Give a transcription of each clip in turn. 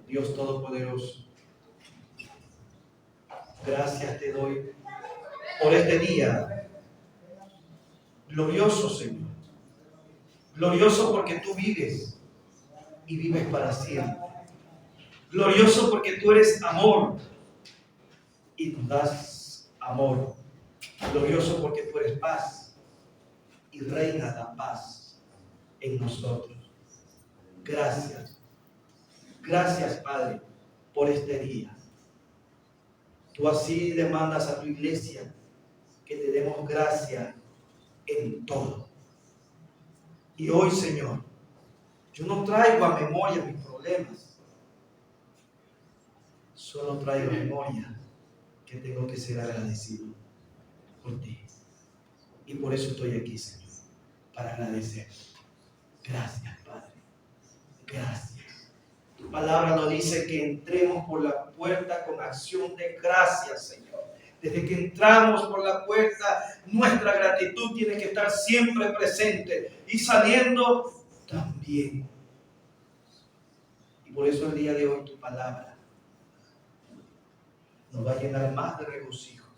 Dios Todopoderoso, gracias te doy por este día glorioso, Señor. Glorioso porque tú vives y vives para siempre. Glorioso porque tú eres amor y nos das amor. Glorioso porque tú eres paz y reina la paz en nosotros. Gracias. Gracias, Padre, por este día. Tú así demandas a tu iglesia que te demos gracia en todo. Y hoy, Señor, yo no traigo a memoria mis problemas. Solo traigo a memoria que tengo que ser agradecido por ti. Y por eso estoy aquí, Señor, para agradecer. Gracias, Padre. Gracias. Tu palabra nos dice que entremos por la puerta con acción de gracias, Señor. Desde que entramos por la puerta, nuestra gratitud tiene que estar siempre presente y saliendo también. Y por eso el día de hoy tu palabra nos va a llenar más de regocijo.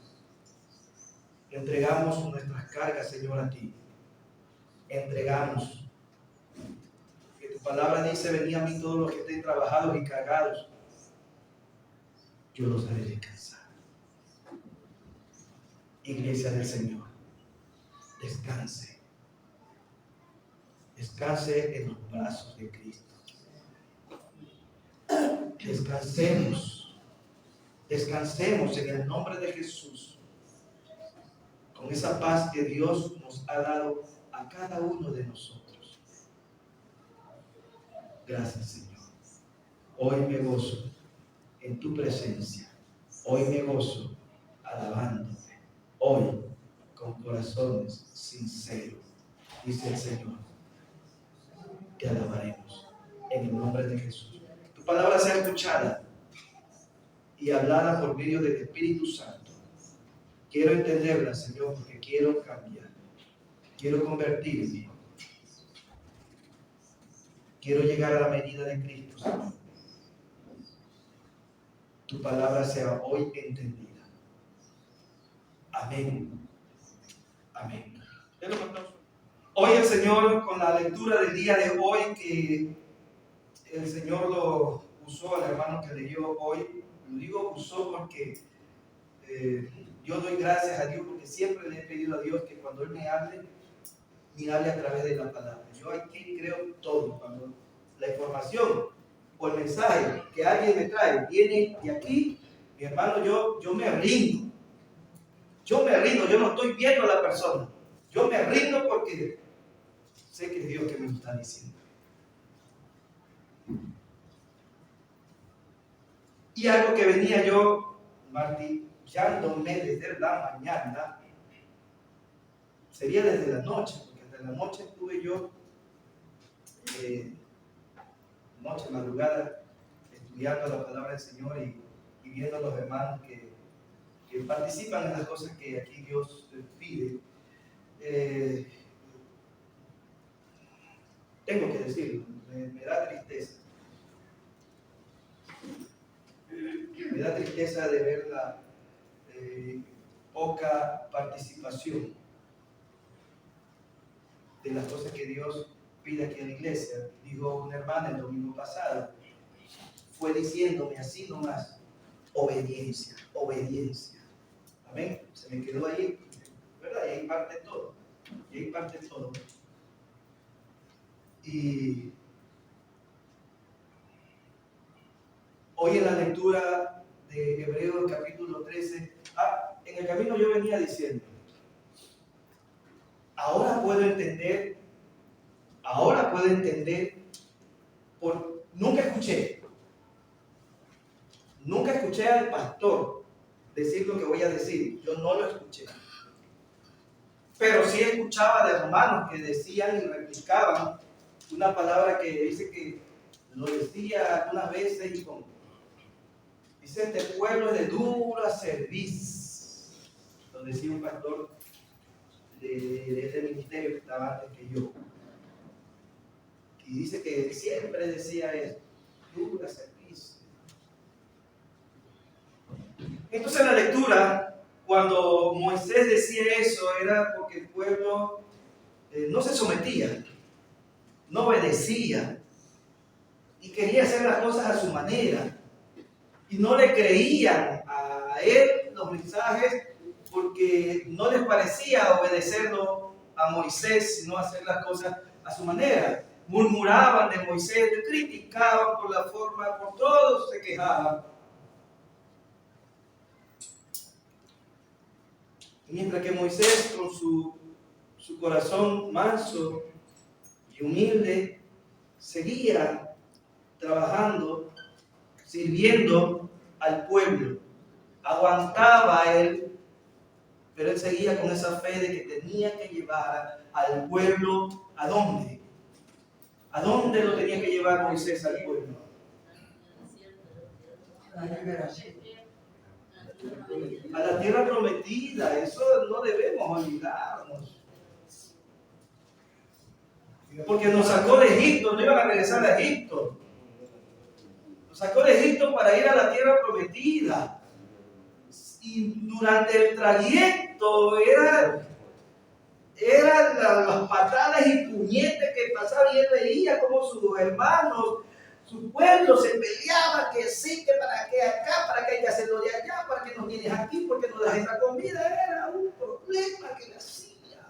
Entregamos nuestras cargas, Señor, a ti. Entregamos. Que tu palabra dice, venid a mí todos los que estén trabajados y cargados. Yo los haré descansar. Iglesia del Señor, descanse. Descanse en los brazos de Cristo. Descansemos. Descansemos en el nombre de Jesús. Con esa paz que Dios nos ha dado a cada uno de nosotros. Gracias, Señor. Hoy me gozo en tu presencia. Hoy me gozo alabándote. Hoy con corazones sinceros, dice el Señor, te alabaremos en el nombre de Jesús. Tu palabra sea escuchada y hablada por medio del Espíritu Santo. Quiero entenderla, Señor, porque quiero cambiar. Quiero convertirme. Quiero llegar a la medida de Cristo, Señor. Tu palabra sea hoy entendida. Amén. Amén. Hoy el Señor, con la lectura del día de hoy, que el Señor lo usó al hermano que leyó hoy, lo digo usó porque yo doy gracias a Dios porque siempre le he pedido a Dios que cuando Él me hable a través de la palabra. Yo aquí creo todo. Cuando la información o el mensaje que alguien me trae viene de aquí, mi hermano, yo me rindo. Yo me rindo, yo no estoy viendo a la persona. Yo me rindo porque sé que es Dios que me lo está diciendo. Y algo que venía yo martillándome desde la mañana, sería desde la noche, porque desde la noche estuve yo, noche, madrugada, estudiando la palabra del Señor y viendo a los hermanos que participan en las cosas que aquí Dios pide. Tengo que decirlo, me da tristeza. Me da tristeza de ver la poca participación de las cosas que Dios pide aquí en la iglesia. Dijo una hermana el domingo pasado, fue diciéndome así nomás, obediencia, obediencia. Amén. Se me quedó ahí, ¿verdad? Y ahí parte todo. Y ahí parte todo. Y hoy en la lectura de Hebreos capítulo 13, en el camino yo venía diciendo, ahora puedo entender, nunca escuché al pastor decir lo que voy a decir, yo no lo escuché. Pero sí escuchaba de hermanos que decían y replicaban una palabra que dice que lo decía algunas veces y dice, este pueblo es de dura cerviz. Lo decía un pastor de este ministerio que estaba antes que yo. Y dice que siempre decía eso, dura cerviz. Entonces la lectura, cuando Moisés decía eso, era porque el pueblo no se sometía, no obedecía y quería hacer las cosas a su manera. Y no le creían a él los mensajes porque no les parecía obedecerlo a Moisés, sino hacer las cosas a su manera. Murmuraban de Moisés, le criticaban por la forma, por todo se quejaban. Mientras que Moisés, con su corazón manso y humilde, seguía trabajando, sirviendo al pueblo. Aguantaba a él, pero él seguía con esa fe de que tenía que llevar al pueblo ¿a dónde? ¿A dónde lo tenía que llevar Moisés al pueblo? A la tierra prometida. Eso no debemos olvidarnos. Porque nos sacó de Egipto, no iban a regresar a Egipto. Nos sacó de Egipto para ir a la tierra prometida. Y durante el trayecto eran las patadas y puñetes que pasaban y él veía como sus hermanos, su pueblo se peleaba, que sí, que para qué acá, para qué hay que hacerlo de allá, para que nos vienes aquí, porque nos das esta comida. Era un problema que le hacía.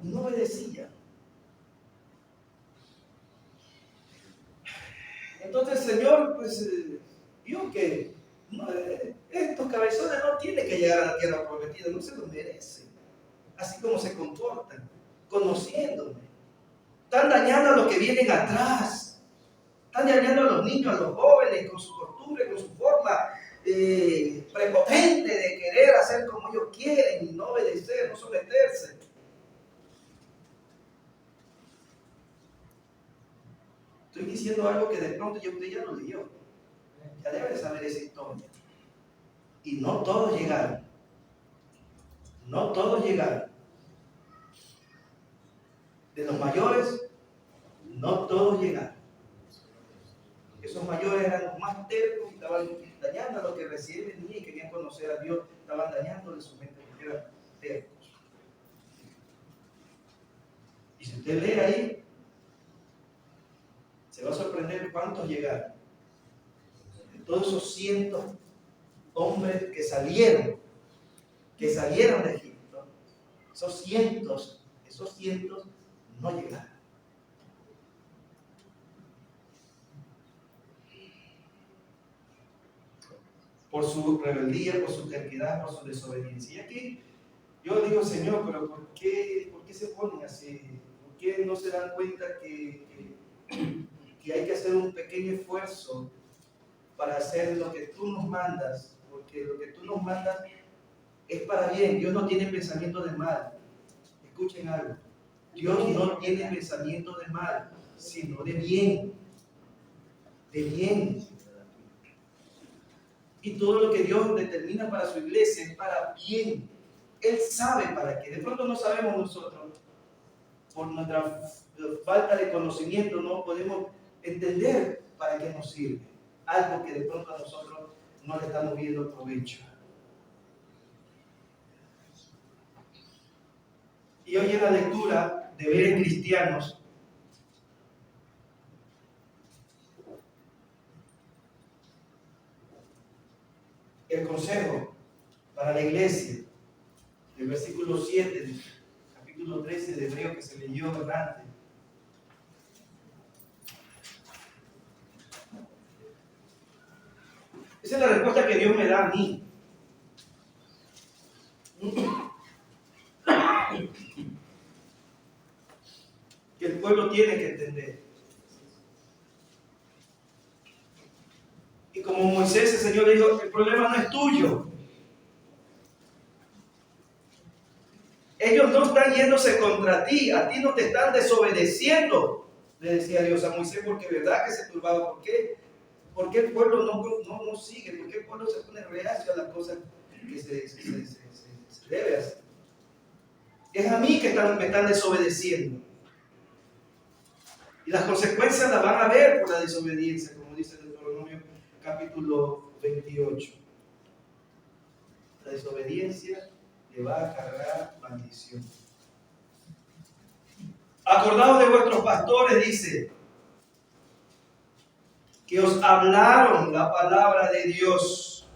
No obedecía. Entonces el Señor pues vio que estos cabezones no tienen que llegar a la tierra prometida, no se lo merecen, así como se comportan, conociéndome. Están dañando a los que vienen atrás, están dañando a los niños, a los jóvenes, con su costumbre, con su forma prepotente de querer hacer como ellos quieren y no obedecer, no someterse. Estoy diciendo algo que de pronto usted ya lo leyó. Ya debe de saber esa historia. Y no todos llegaron. No todos llegaron. De los mayores, no todos llegaron. Esos mayores eran los más tercos y estaban dañando a los que recién venían y querían conocer a Dios. Estaban dañando de su mente porque eran tercos. Y si usted lee ahí, se va a sorprender cuántos llegaron. De todos esos cientos hombres que salieron de Egipto, esos cientos no llegaron. Por su rebeldía, por su terquedad, por su desobediencia. Y aquí yo digo, Señor, pero ¿por qué se ponen así? ¿Por qué no se dan cuenta que hay que hacer un pequeño esfuerzo para hacer lo que tú nos mandas? Porque lo que tú nos mandas es para bien. Dios no tiene pensamiento de mal. Escuchen algo. Dios no tiene pensamiento de mal, sino de bien. De bien. Y todo lo que Dios determina para su iglesia es para bien. Él sabe para qué. De pronto no sabemos nosotros. Por nuestra falta de conocimiento no podemos entender para qué nos sirve. Algo que de pronto a nosotros no le estamos viendo provecho. Y hoy en la lectura de ver en cristianos, el consejo para la iglesia, del versículo 7, del capítulo 13 de Hebreo que se leyó antes. Esa es la respuesta que Dios me da a mí. Que el pueblo tiene que entender. Y como Moisés, el Señor le dijo, el problema no es tuyo. Ellos no están yéndose contra ti, a ti no te están desobedeciendo, le decía Dios a Moisés, porque verdad que se turbaba. ¿Por qué? ¿Por qué el pueblo no sigue? ¿Por qué el pueblo se pone reacio a las cosas que se debe hacer? Es a mí que me están desobedeciendo. Y las consecuencias las van a ver por la desobediencia, como dice Deuteronomio capítulo 28. la desobediencia le va a cargar maldición. Acordaos de vuestros pastores, dice, que os hablaron la palabra de Dios.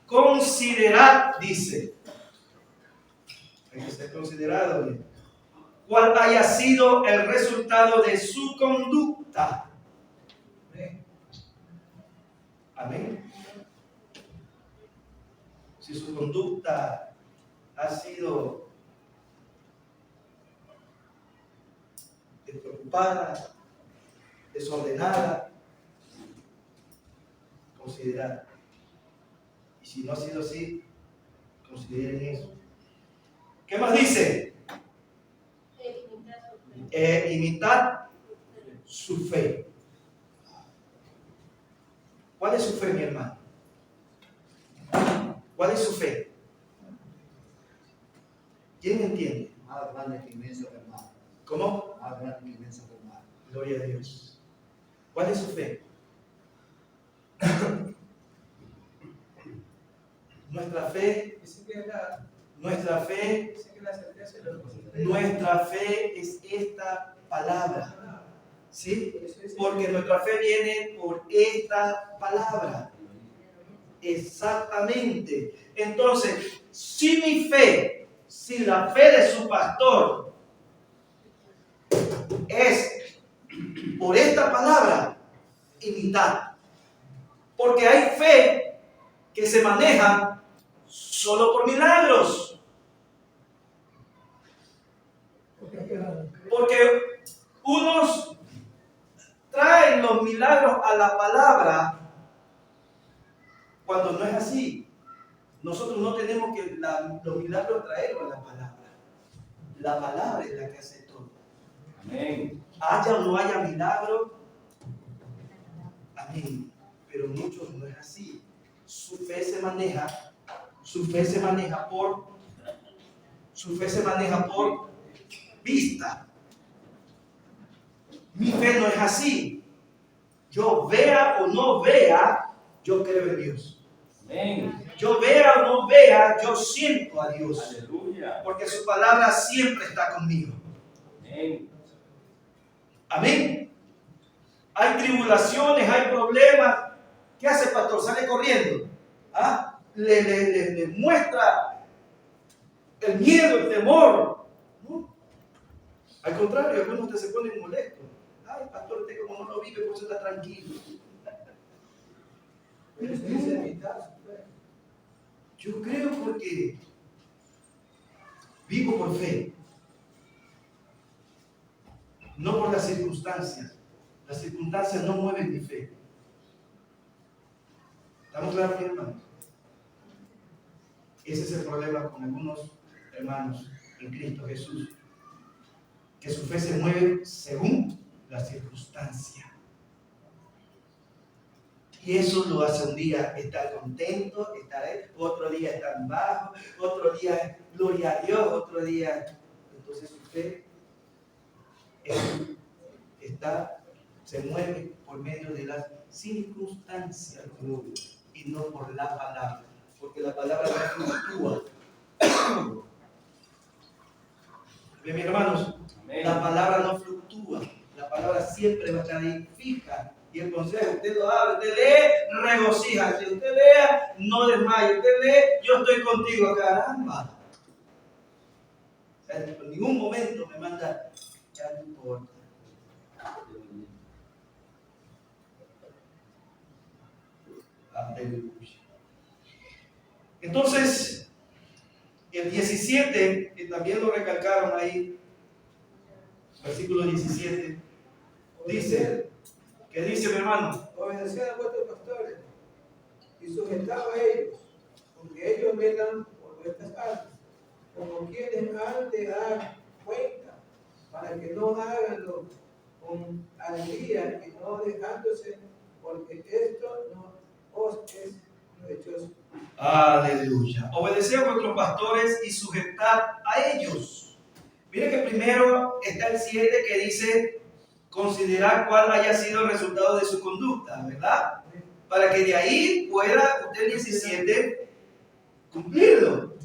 Considerad, dice, hay que ser considerado, ¿eh? Cuál haya sido el resultado de su conducta. Amén. Si su conducta ha sido despreocupada, desordenada, considerad. Y si no ha sido así, consideren eso. ¿Qué más dice? Imitad su fe. ¿Cuál es su fe, mi hermano? ¿Cuál es su fe? ¿Quién entiende? Más grande que inmenso que el mar. ¿Cómo? Más grande que inmenso que el mar. Gloria a Dios. ¿Cuál es su fe? Nuestra fe es esta palabra. ¿Sí? Porque nuestra fe viene por esta palabra. Exactamente. Entonces, si mi fe, si la fe de su pastor es por esta palabra, imitad. Porque hay fe que se maneja solo por milagros. Porque unos traen los milagros a la palabra cuando no es así. Nosotros no tenemos que los milagros traerlos a la palabra. La palabra es la que hace todo. Amén. Haya o no haya milagro, amén. Pero muchos no es así. Su fe se maneja por vista. Mi fe no es así. Yo vea o no vea, yo creo en Dios. Amén. Yo vea o no vea, yo siento a Dios. Aleluya. Porque su palabra siempre está conmigo. Amén. Amén. Hay tribulaciones, hay problemas. ¿Qué hace el pastor? Sale corriendo. ¿Ah? Le muestra el miedo, el temor. ¿No? Al contrario, algunos te se ponen molestos. Ay, pastor, usted como no lo vive, por eso está tranquilo. Yo creo porque vivo por fe, no por las circunstancias. Las circunstancias no mueven mi fe. ¿Estamos claros, mi hermano? Ese es el problema con algunos hermanos en Cristo Jesús, que su fe se mueve según la circunstancia. Y eso lo hace un día estar contento, otro día estar bajo, otro día gloria a Dios, otro día. Entonces su fe se mueve por medio de las circunstancias y no por la palabra, porque la palabra no fluctúa. Bien, mis hermanos, Amén. la palabra no fluctúa, la palabra siempre va a estar ahí fija. Y el consejo, usted lo abre, usted lee, regocija. Si usted lea, no desmaye. Usted lee, yo estoy contigo, caramba. O sea, en ningún momento me manda, ya no importa. Aleluya. Entonces, el 17, que también lo recalcaron ahí, versículo 17, dice, ¿qué dice mi hermano? Obedeced a vuestros pastores y sujetaos a ellos, porque ellos velan por vuestras almas, como quienes han de dar cuenta, para que no haganlo con alegría y no dejándose, porque esto no os es provechoso. Aleluya. Obedeced a vuestros pastores y sujetad a ellos. Mire que primero está el 7 que dice, considerar cuál haya sido el resultado de su conducta, ¿verdad? para que de ahí pueda usted 17 cumplirlo.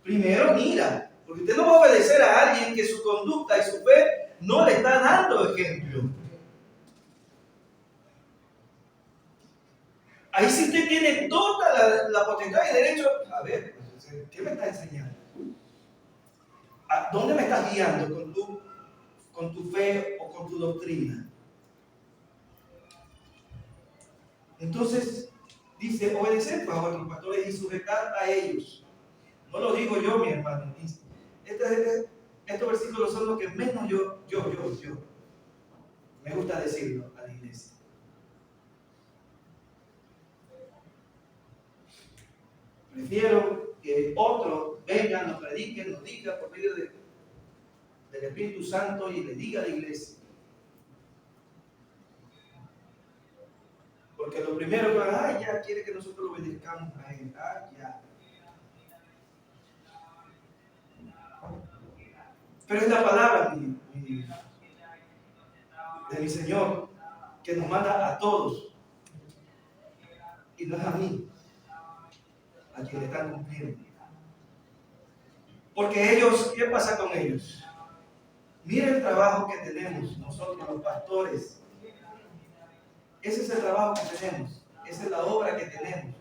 Primero mira, porque usted no va a obedecer a alguien que su conducta y su fe no le está dando ejemplo. Ahí sí usted tiene toda la potestad y derecho. A ver, ¿qué me está enseñando? ¿A dónde me estás guiando con tu fe o con tu doctrina? Entonces, dice, obedecer pues, a vuestros pastores y sujetar a ellos. No lo digo yo, mi hermano. Estos versículos son los que menos yo me gusta decirlo a la iglesia. Prefiero que otros vengan, nos prediquen, nos digan por medio del Espíritu Santo y le diga a la iglesia. Porque lo primero que van, ya quiere que nosotros lo obedezcamos a él. Ya. Pero es la palabra de mi Señor que nos manda a todos. Y no es a mí, a quien le están cumpliendo. Porque ellos, ¿qué pasa con ellos? Miren el trabajo que tenemos nosotros los pastores. Ese es el trabajo que tenemos. Esa es la obra que tenemos.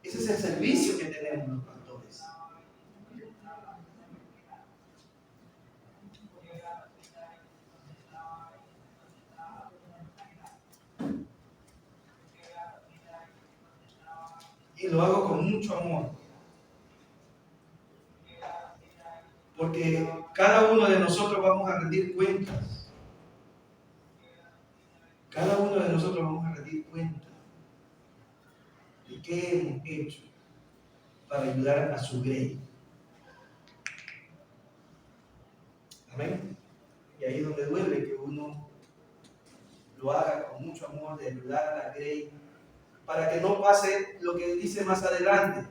Ese es el servicio que tenemos los pastores. Y lo hago con mucho amor. Porque cada uno de nosotros vamos a rendir cuentas. Cada uno de nosotros vamos a rendir cuentas de qué hemos hecho para ayudar a su grey. Amén. Y ahí es donde duele que uno lo haga con mucho amor de ayudar a la grey para que no pase lo que dice más adelante.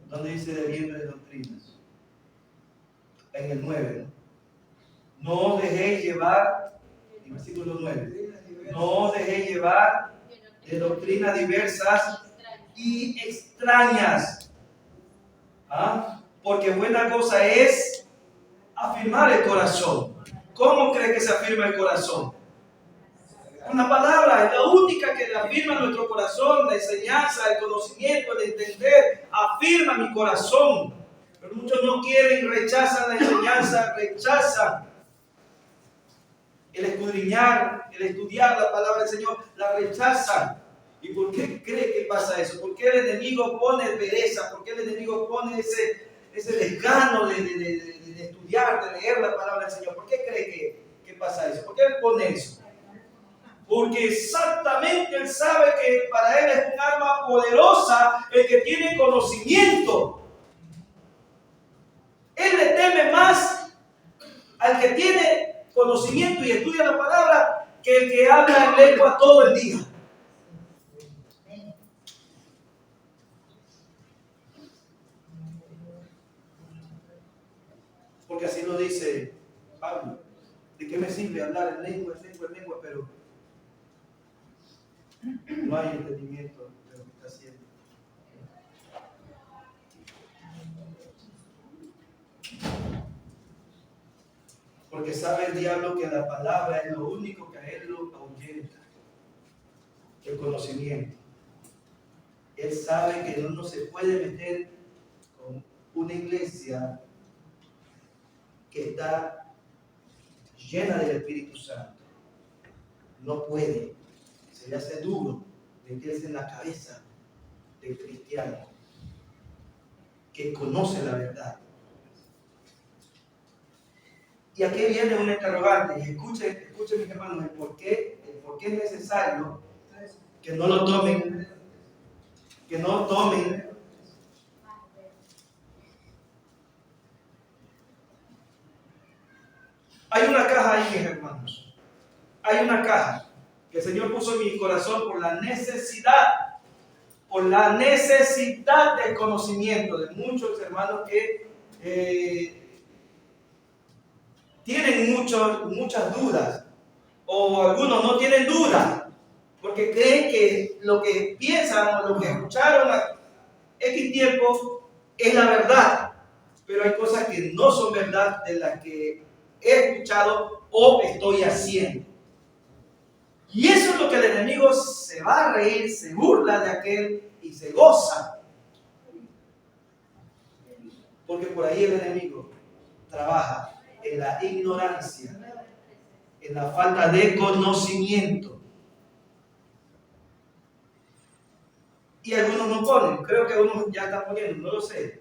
Donde dice de bienes de doctrinas. En el 9. No os dejéis llevar, en versículo 9. No os dejéis llevar de doctrinas diversas y extrañas. ¿Ah? Porque buena cosa es afirmar el corazón. ¿Cómo cree que se afirma el corazón? Una palabra, es la única que afirma nuestro corazón, la enseñanza, el conocimiento, el entender, afirma mi corazón. Pero muchos no quieren, rechazan la enseñanza, rechazan el escudriñar, el estudiar la palabra del Señor, la rechazan. ¿Y por qué cree que pasa eso? ¿Por qué el enemigo pone pereza? ¿Por qué el enemigo pone ese desgano de estudiar, de leer la palabra del Señor? ¿Por qué cree que pasa eso? ¿Por qué él pone eso? Porque exactamente él sabe que para él es un arma poderosa el que tiene conocimiento. Él le teme más al que tiene conocimiento y estudia la palabra que el que habla en lengua todo el día. Porque así lo dice Pablo. ¿De qué me sirve hablar en lengua, pero no hay entendimiento de lo que está haciendo? Porque sabe el diablo que la palabra es lo único que a él lo ahuyenta. El conocimiento. Él sabe que uno se puede meter con una iglesia que está llena del Espíritu Santo. No puede. Se le hace duro meterse en la cabeza del cristiano que conoce la verdad. Y aquí viene un interrogante, y escuchen mis hermanos, el por qué es necesario que no lo tomen, Hay una caja ahí, mis hermanos. Hay una caja que el Señor puso en mi corazón por la necesidad del conocimiento de muchos hermanos que tienen muchas dudas, o algunos no tienen dudas, porque creen que lo que piensan o lo que escucharon a X tiempo es la verdad, pero hay cosas que no son verdad de las que he escuchado o estoy haciendo. Y eso es lo que el enemigo se va a reír, se burla de aquel y se goza. Porque por ahí el enemigo trabaja en la ignorancia, en la falta de conocimiento. Y algunos no ponen, creo que algunos ya están poniendo, no lo sé.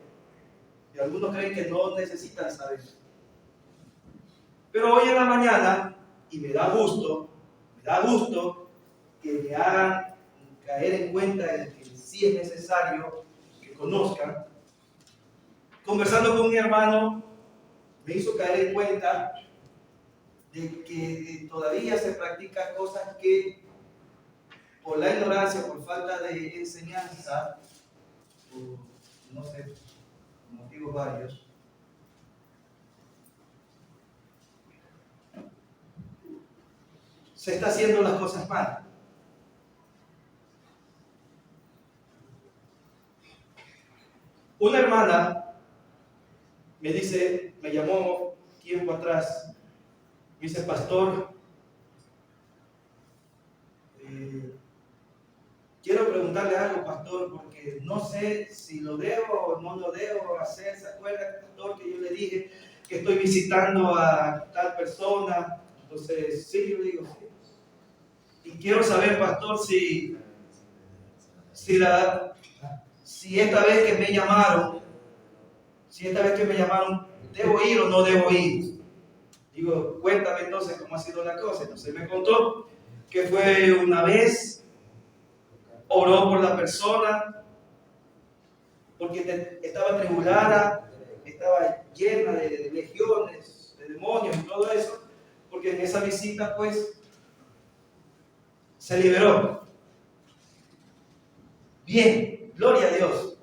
Y algunos creen que no necesitan saber. Pero hoy en la mañana, y me da gusto que me hagan caer en cuenta de que sí es necesario que conozcan. Conversando con mi hermano, me hizo caer en cuenta de que todavía se practican cosas que por la ignorancia, por falta de enseñanza, por, no sé, motivos varios, se está haciendo las cosas mal. Una hermana me dice, me llamó tiempo atrás, me dice, pastor, quiero preguntarle algo, pastor, porque no sé si lo debo o no lo debo hacer. ¿Se acuerda, pastor, que yo le dije que estoy visitando a tal persona? Entonces, sí, yo digo, sí. Y quiero saber, pastor, si esta vez que me llamaron, ¿debo ir o no debo ir? Digo, cuéntame entonces cómo ha sido la cosa. Entonces me contó que fue una vez, oró por la persona, porque estaba atribulada, estaba llena de legiones, de demonios y todo eso, porque en esa visita pues se liberó. Bien, gloria a Dios.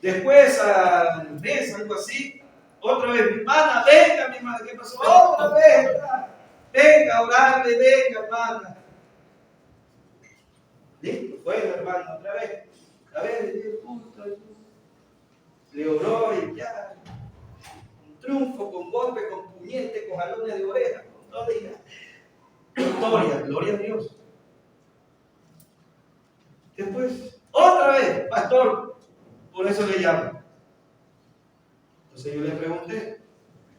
Después, al mes, algo así, otra vez, mi hermana, venga, mi hermana, ¿qué pasó? Otra vez, venga, orarle, venga, hermana. Listo, fue la hermana otra vez. A ver, le dio punto, le oró y ya. Un triunfo, con golpe, con puñete, con jalones de oreja, con todo y victoria, gloria a Dios. Después, otra vez, pastor, por eso le llamo. Entonces yo le pregunté,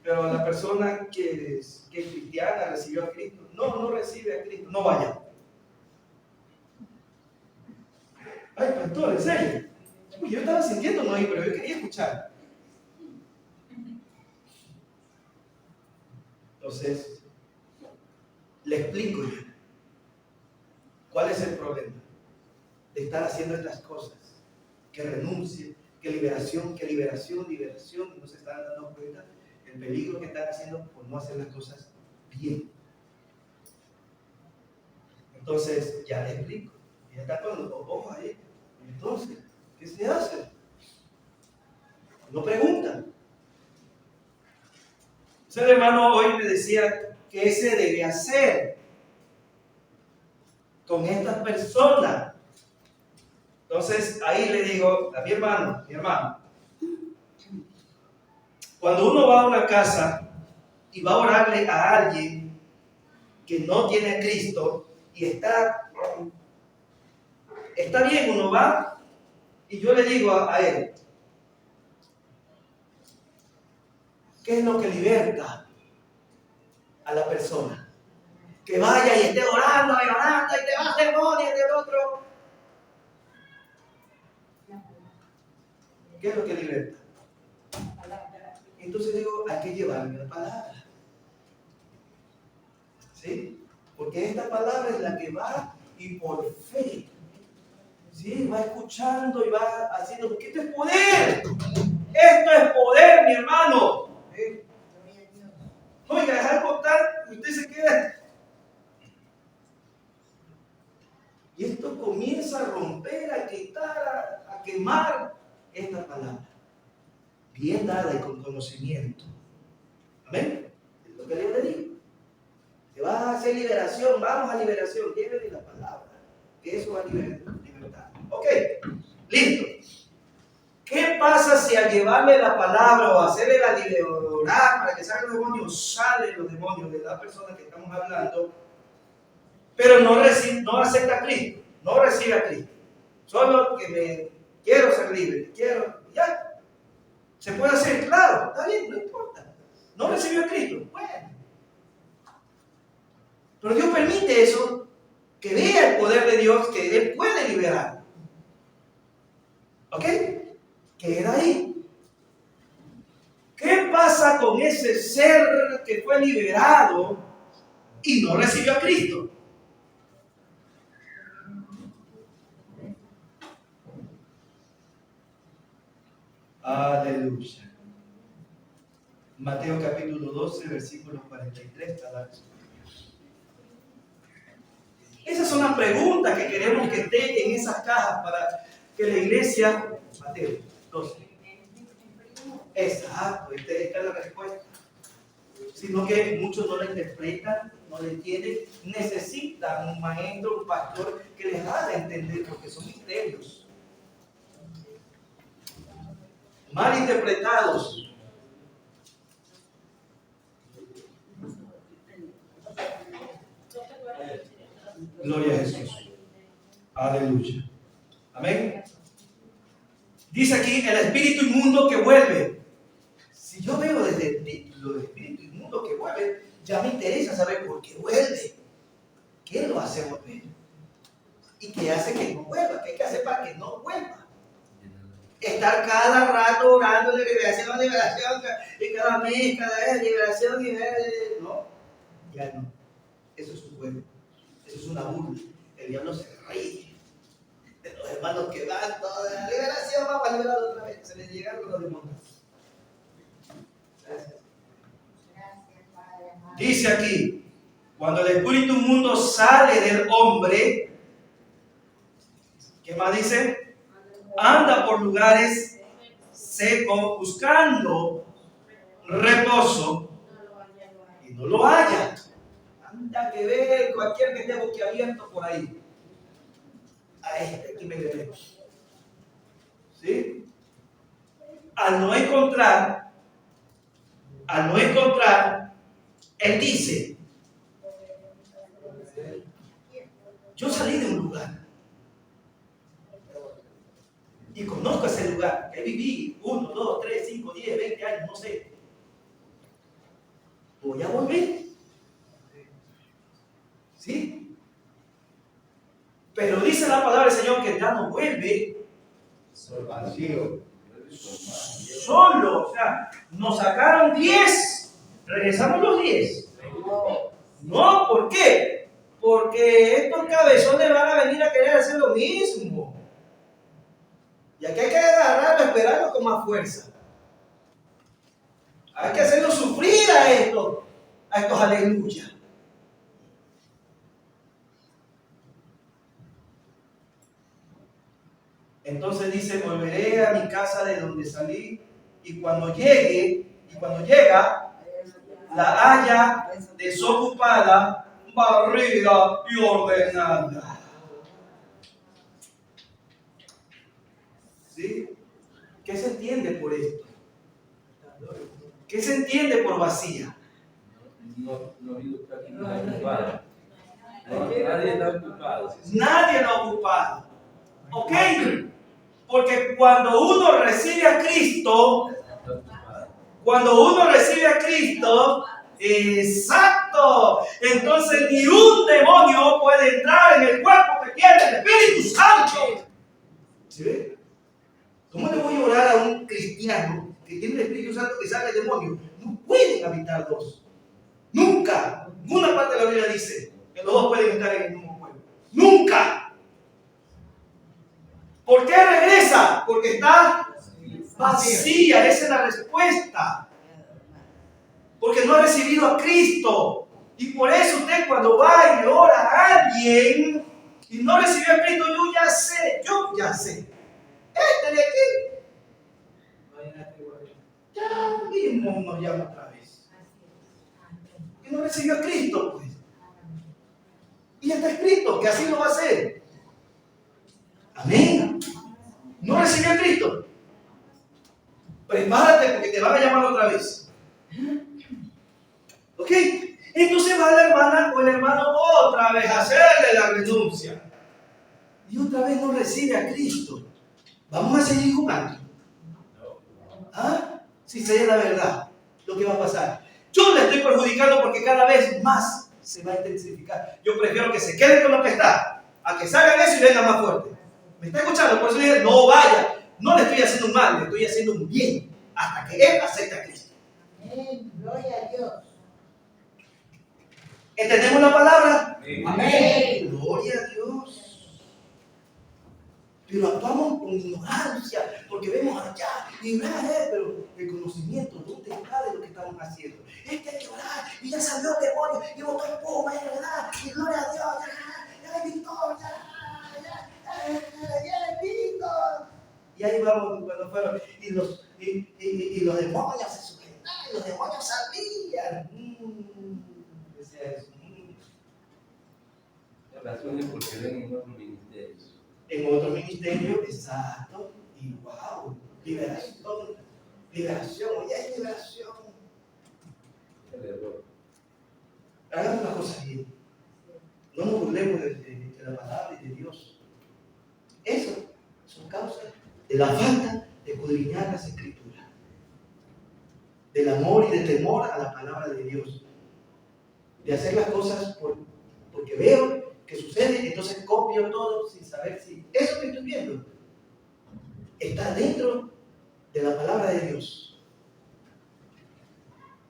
pero a la persona que es cristiana, recibió a Cristo, no recibe a Cristo, no vaya. Ay, pastor, ¿en serio? Yo estaba sintiendo no ir, pero yo quería escuchar. Entonces, le explico yo cuál es el problema de estar haciendo estas cosas. Que renuncie, que liberación, y no se están dando cuenta del peligro que están haciendo por no hacer las cosas bien. Entonces, ya le explico. Ya está con los ojos ahí. Entonces, ¿qué se hace? No preguntan. Entonces, el hermano hoy me decía, ¿qué se debe hacer con estas personas? Entonces, ahí le digo a mi hermano, cuando uno va a una casa y va a orarle a alguien que no tiene a Cristo y está bien, uno va y yo le digo a él, ¿qué es lo que liberta a la persona? Que vaya y esté orando y te va a demonio del otro. ¿Qué es lo que liberta? Entonces digo, hay que llevarme la palabra. ¿Sí? Porque esta palabra es la que va y por fe, ¿sí? Va escuchando y va haciendo, porque esto es poder. Esto es poder, mi hermano. Oiga, dejar contar, usted se queda. Y esto comienza a romper, a quitar, a quemar esta palabra. Bien dada y con conocimiento. Amén. Es lo que liberación, vamos a liberación, llévenle la palabra, que eso va a libertad. Ok, listo. ¿Qué pasa si al llevarle la palabra o hacerle la orar para que salgan los demonios, salen los demonios de la persona que estamos hablando, pero no acepta a Cristo, no recibe a Cristo? Solo que me quiero ser libre, quiero, ya. Se puede hacer, claro, está bien, no importa. No recibió a Cristo, bueno. Pero Dios permite eso, que vea el poder de Dios, que Él puede liberar. ¿Ok? Queda ahí. ¿Qué pasa con ese ser que fue liberado y no recibió a Cristo? Aleluya. Mateo capítulo 12, versículo 43 está la respuesta. Esas son las preguntas que queremos que estén en esas cajas para que la iglesia... Mateo 12. Exacto, esta es la respuesta. Sino que muchos no la interpretan, no la entienden, necesitan un maestro, un pastor que les haga entender, porque son misterios mal interpretados. Gloria a Jesús. Aleluya. Amén. Dice aquí el espíritu inmundo que vuelve. Si yo veo desde el título del espíritu inmundo que vuelve, ya me interesa saber por qué vuelve. ¿Qué lo hace volver? ¿Y qué hace que no vuelva? ¿Qué hay que hacer para que no vuelva? Estar cada rato orando liberación, liberación, y cada mes, cada vez, liberación, no, ya no. Eso es un juego, eso es una burla. El diablo se ríe de los hermanos que van toda la liberación, vamos a liberar otra vez. Se les llegaron los demonios. Gracias. Dice aquí, cuando el espíritu inmundo sale del hombre, ¿qué más dice? Anda por lugares secos buscando reposo y no lo halla. Anda que ver cualquier que esté boquiabierto por ahí. A este aquí me debe. ¿Sí? Al no encontrar, él dice, yo salí de un lugar y conozco ese lugar, que viví 1, 2, 3, 5, 10, 20 años, no sé. Voy a volver. ¿Sí? Pero dice la palabra del Señor que ya no vuelve Vacío. solo. O sea, nos sacaron 10, regresamos los 10. No, ¿por qué? Porque estos cabezones van a venir a querer hacer lo mismo. Y aquí hay que agarrarlo, esperarlo con más fuerza. Hay que hacerlo sufrir a estos aleluya. Entonces dice, volveré a mi casa de donde salí, y cuando llega, la haya desocupada, barrida y ordenada. ¿Sí? ¿Qué se entiende por esto? ¿Qué se entiende por vacía? Nadie está ocupado. Nadie lo ha ocupado. ¿Ok? Porque cuando uno recibe a Cristo, exacto, entonces ni un demonio puede entrar en el cuerpo que tiene el Espíritu Santo. ¿Sí ve? ¿Cómo le voy a orar a un cristiano que tiene el Espíritu Santo que sale el demonio? No pueden habitar dos. Nunca. Ninguna parte de la Biblia dice que los dos pueden estar en el mismo cuerpo. Nunca. ¿Por qué regresa? Porque está vacía. Esa es la respuesta. Porque no ha recibido a Cristo. Y por eso usted cuando va y le ora a alguien y no recibió a Cristo, yo ya sé. Este de aquí, ya mismo nos llama otra vez. Y no recibió a Cristo, pues. Y está escrito que así lo va a hacer. Amén. ¿No recibió a Cristo? Prepárate porque te van a llamar otra vez. ¿Ok? Entonces va la hermana o el hermano otra vez a hacerle la renuncia. Y otra vez no recibe a Cristo. ¿Vamos a seguir jugando? ¿Ah? Si sea la verdad, lo que va a pasar. Yo le estoy perjudicando porque cada vez más se va a intensificar. Yo prefiero que se quede con lo que está, a que salgan eso y venga más fuerte. ¿Me está escuchando? Por eso le dije, no vaya. No le estoy haciendo un mal, le estoy haciendo un bien. Hasta que él acepte a Cristo. Amén. Gloria a Dios. ¿Entendemos la palabra? Amén. Gloria a Dios. Pero actuamos con ignorancia, porque vemos allá, y pero el conocimiento, ¿dónde está de lo que estamos haciendo? Es que hay que orar, y ya salió el demonio, y botó espuma, ¿verdad? Y gloria a Dios, ya hay victoria, ya hay victoria. Y ahí vamos, cuando fueron, y los demonios se sujetaban, y los demonios salían. Decía eso. Razones porque ven en otros ministerios. En otro ministerio, exacto, y wow, liberación, oye, es liberación. El error. Hagamos una cosa bien, no nos burlemos de la palabra y de Dios. Eso son causas de la falta de escudriñar las Escrituras, del amor y del temor a la palabra de Dios, de hacer las cosas porque veo que sucede, entonces copio todo sin saber si eso que estoy viendo está dentro de la palabra de Dios.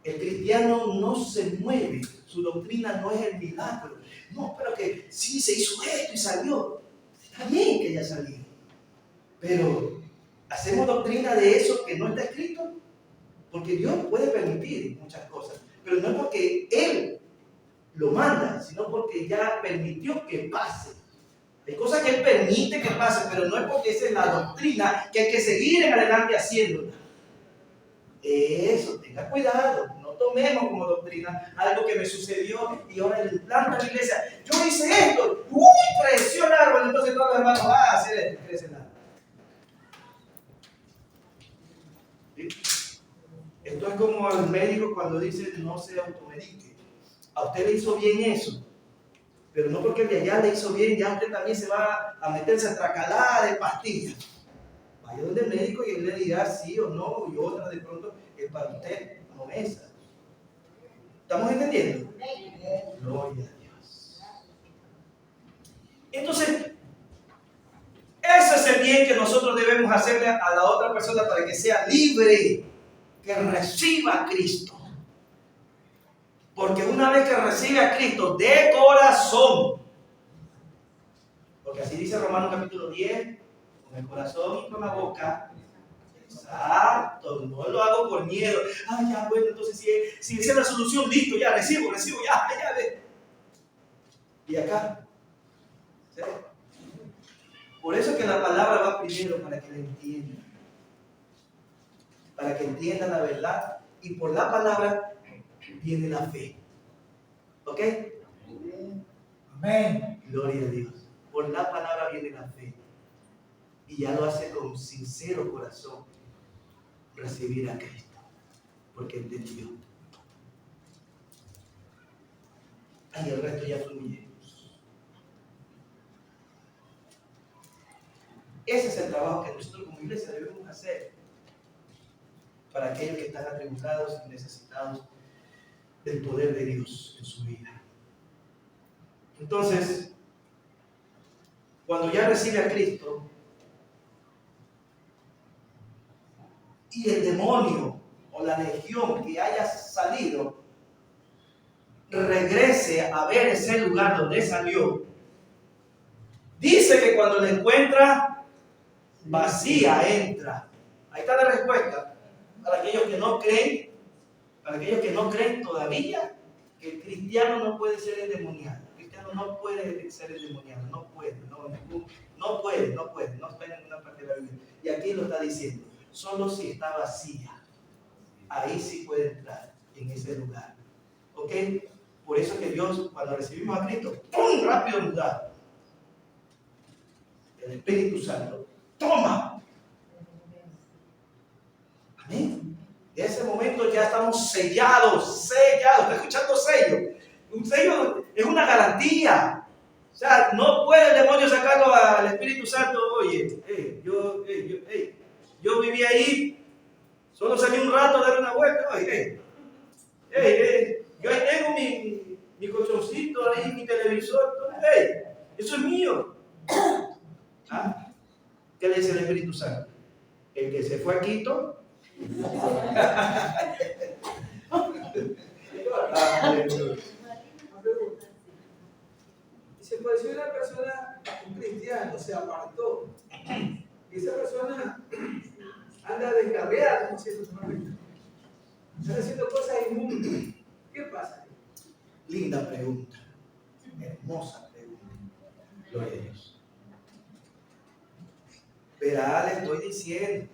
El cristiano no se mueve, su doctrina no es el milagro. No, pero que sí se hizo esto y salió. Está bien que haya salido, pero hacemos doctrina de eso que no está escrito, porque Dios puede permitir muchas cosas, pero no es porque Él lo manda, sino porque ya permitió que pase. Hay cosas que Él permite que pase, pero no es porque esa es la doctrina que hay que seguir en adelante haciéndola. Eso, tenga cuidado, no tomemos como doctrina algo que me sucedió y ahora el plan de la iglesia, yo hice esto, creció el árbol, entonces todos los hermanos van a hacer esto, crece el árbol. ¿Sí? Esto es como el médico cuando dice no se automedique. A usted le hizo bien eso, pero no porque el de allá le hizo bien, ya usted también se va a meterse a tracalada de pastillas. Vaya donde el médico y él le dirá sí o no, y otra de pronto es para usted, no esa. ¿Estamos entendiendo? Gloria a Dios. Entonces, ese es el bien que nosotros debemos hacerle a la otra persona para que sea libre, que reciba a Cristo. Porque una vez que recibe a Cristo de corazón, porque así dice Romanos capítulo 10, con el corazón y con la boca, exacto, no lo hago por miedo. Ya, bueno, entonces si esa es la solución, listo, ya recibo, ya ve. Y acá, ¿sí? Por eso es que la palabra va primero, para que la entiendan, para que entiendan la verdad, y por la palabra viene la fe. ¿Ok? Amén. Gloria a Dios. Por la palabra viene la fe. Y ya lo hace con sincero corazón. Recibir a Cristo. Porque entendió. Y el resto ya fluye. Ese es el trabajo que nosotros como iglesia debemos hacer. Para aquellos que están atribulados y necesitados del poder de Dios en su vida. Entonces, cuando ya recibe a Cristo y el demonio o la legión que haya salido regrese a ver ese lugar donde salió, dice que cuando la encuentra vacía entra. Ahí está la respuesta para aquellos que no creen. Para aquellos que no creen todavía que el cristiano no puede ser endemoniado. El cristiano no puede ser endemoniado, no puede, no está en ninguna parte de la Biblia. Y aquí lo está diciendo, solo si está vacía, ahí sí puede entrar en ese lugar. ¿Ok? Por eso que Dios, cuando recibimos a Cristo, ¡pum!, rápido nos da el Espíritu Santo. ¡Toma! Amén. En ese momento ya estamos sellados. ¿Está escuchando sello? Un sello es una garantía. O sea, no puede el demonio sacarlo al Espíritu Santo. Oye, yo viví ahí, solo salí un rato a dar una vuelta. Oye, yo ahí tengo mi colchoncito, ahí mi televisor. Eso es mío. ¿Ah? ¿Qué le dice el Espíritu Santo? El que se fue a Quito. Y se pareció una persona, un cristiano, se apartó. Y esa persona anda descarriada, como si eso anda haciendo cosas inmundas. ¿Qué pasa? Linda pregunta. Hermosa pregunta. Gloria a Dios. Verá, le estoy diciendo.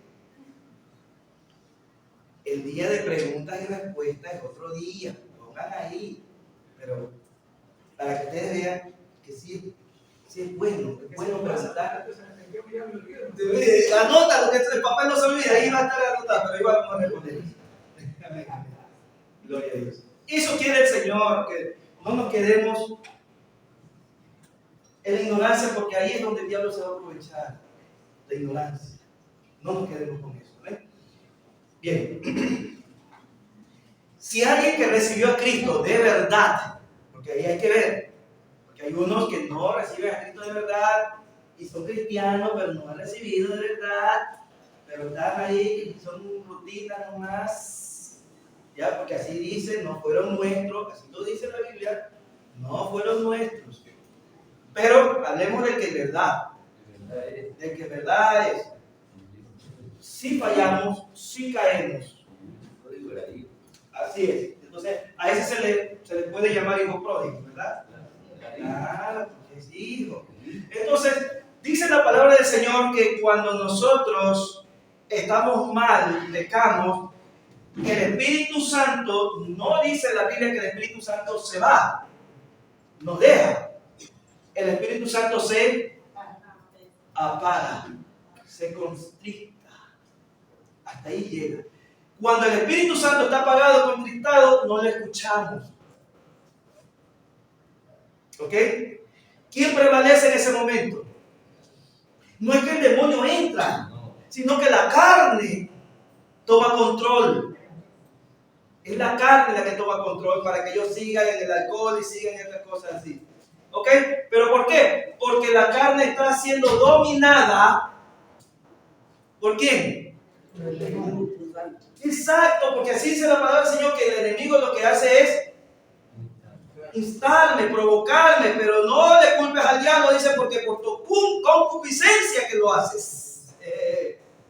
El día de preguntas y respuestas es otro día. Pongan ahí. Pero para que ustedes vean que sí es bueno preguntar. Anótalo, que el papel no se olvida, ahí va a estar anotado, pero igual vamos a responder. Gloria a Dios. Eso quiere el Señor, que no nos quedemos en la ignorancia, porque ahí es donde el diablo se va a aprovechar. La ignorancia. No nos quedemos con eso. Bien. Si alguien que recibió a Cristo de verdad, porque ahí hay que ver, porque hay unos que no reciben a Cristo de verdad y son cristianos, pero no han recibido de verdad, pero están ahí y son rutinas nomás, ya, porque así dice, no fueron nuestros, así lo dice la Biblia, no fueron nuestros. Pero hablemos de que es verdad, de que verdad es. Si fallamos, si caemos. Así es. Entonces, a ese se le puede llamar hijo pródigo, ¿verdad? Claro, porque es hijo. Entonces, dice la palabra del Señor que cuando nosotros estamos mal, pecamos, el Espíritu Santo, no dice la Biblia que el Espíritu Santo se va, nos deja. El Espíritu Santo se apaga, se constricta. Hasta ahí llega. Cuando el Espíritu Santo está apagado, contristado, no le escuchamos. ¿Ok? ¿Quién prevalece en ese momento? No es que el demonio entra, sino que la carne toma control. Es la carne la que toma control para que ellos sigan en el alcohol y sigan en otras cosas así. ¿Ok? ¿Pero por qué? Porque la carne está siendo dominada. ¿Por quién? Exacto, porque así dice la palabra del Señor, que el enemigo lo que hace es instarme, provocarme, pero no le culpes al diablo, dice, porque por tu concupiscencia que lo haces.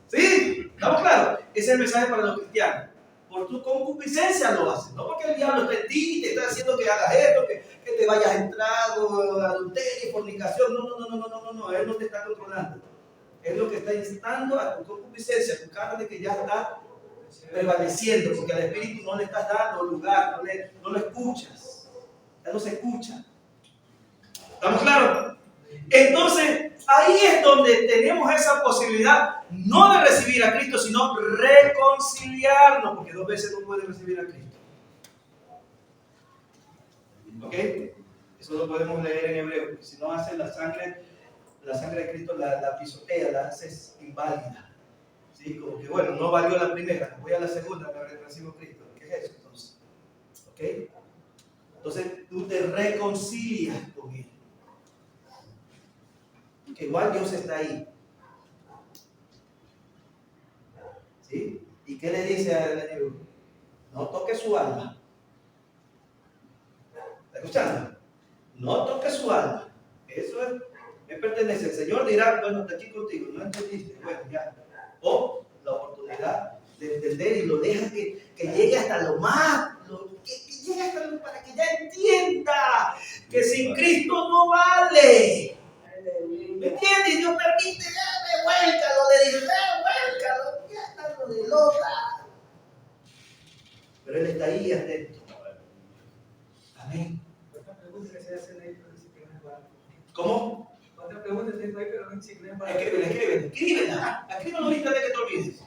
¿Sí? ¿Estamos claros? Ese es el mensaje para los cristianos. Por tu concupiscencia lo haces, no porque el diablo está en ti y te está haciendo que hagas esto, que te vayas en trago, adulterio, fornicación. No, él no te está controlando. Es lo que está instando a tu concupiscencia, a tu carne que ya está prevaleciendo, porque al Espíritu no le estás dando lugar, no lo escuchas, ya no se escucha. ¿Estamos claros? Entonces, ahí es donde tenemos esa posibilidad, no de recibir a Cristo, sino reconciliarnos, porque 2 veces no puedes recibir a Cristo. ¿Ok? Eso lo podemos leer en hebreo, porque si no hace la sangre de Cristo la pisotea, la haces inválida. ¿Sí? Como que bueno, no valió la primera, voy a la segunda para que recibo a Cristo. ¿Qué es eso entonces? ¿Ok? Entonces tú te reconcilias con Él. Que igual Dios está ahí. ¿Sí? ¿Y qué le dice al enemigo? No toque su alma. ¿Está escuchando? No toque su alma. Eso me pertenece. El Señor dirá, bueno, está aquí contigo, no entendiste. Bueno, ya. O la oportunidad de entender y lo deja que llegue hasta lo más, que llegue hasta lo, para que ya entienda que sin Cristo no vale. ¿Me entiendes? Dios permite, revuélcalo, le dice, revuélcalo, ya está lo de loca. Pero Él está ahí atento. Amén. Otra pregunta que se hacen ahí, pero dice que no es válido. ¿Cómo? Otra pregunta tengo ahí, pero no dice que no es válido. Escríbela ahorita de que te olvides.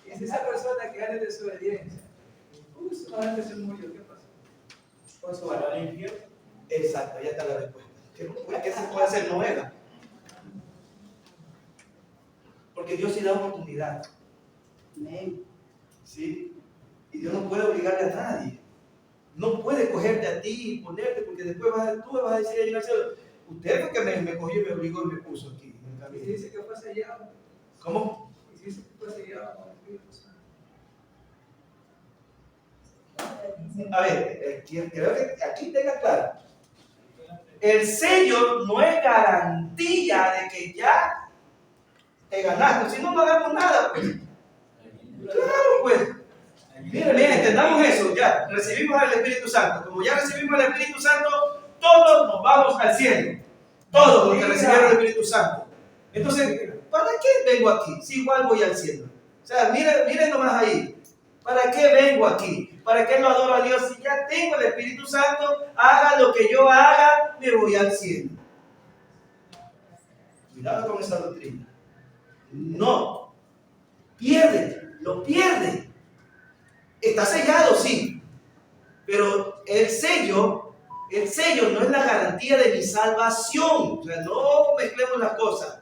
Y si esa persona que anda de desobediencia, incluso antes se murió, ¿qué pasó? Con su alma. Exacto, ya está la respuesta. ¿Qué se puede hacer? No era. Porque Dios sí da oportunidad. Amén. ¿Sí? Y Dios no puede obligarle a nadie. No puede cogerte a ti y ponerte, porque después tú vas a decir ahí en el cielo, usted fue que me cogió y me obligó y me puso aquí en el Y camino. si dice que fue sellado, ¿Cómo? y si dice que fue sellado con el Espíritu Santo. A ver, creo que aquí tenga claro. El sello no es garantía de que ya te ganaste. Si no, no hagamos nada, pues. Claro, pues. Miren, entendamos eso. Ya recibimos al Espíritu Santo. Como ya recibimos al Espíritu Santo, todos nos vamos al cielo. Todos los que recibieron el Espíritu Santo. Entonces, ¿para qué vengo aquí? Si igual voy al cielo. O sea, miren nomás ahí. ¿Para qué vengo aquí? ¿Para qué lo adoro a Dios? Si ya tengo el Espíritu Santo, haga lo que yo haga, me voy al cielo. Cuidado con esa doctrina. No. Lo pierde. Está sellado, sí. Pero el sello no es la garantía de mi salvación. O sea, no mezclemos las cosas.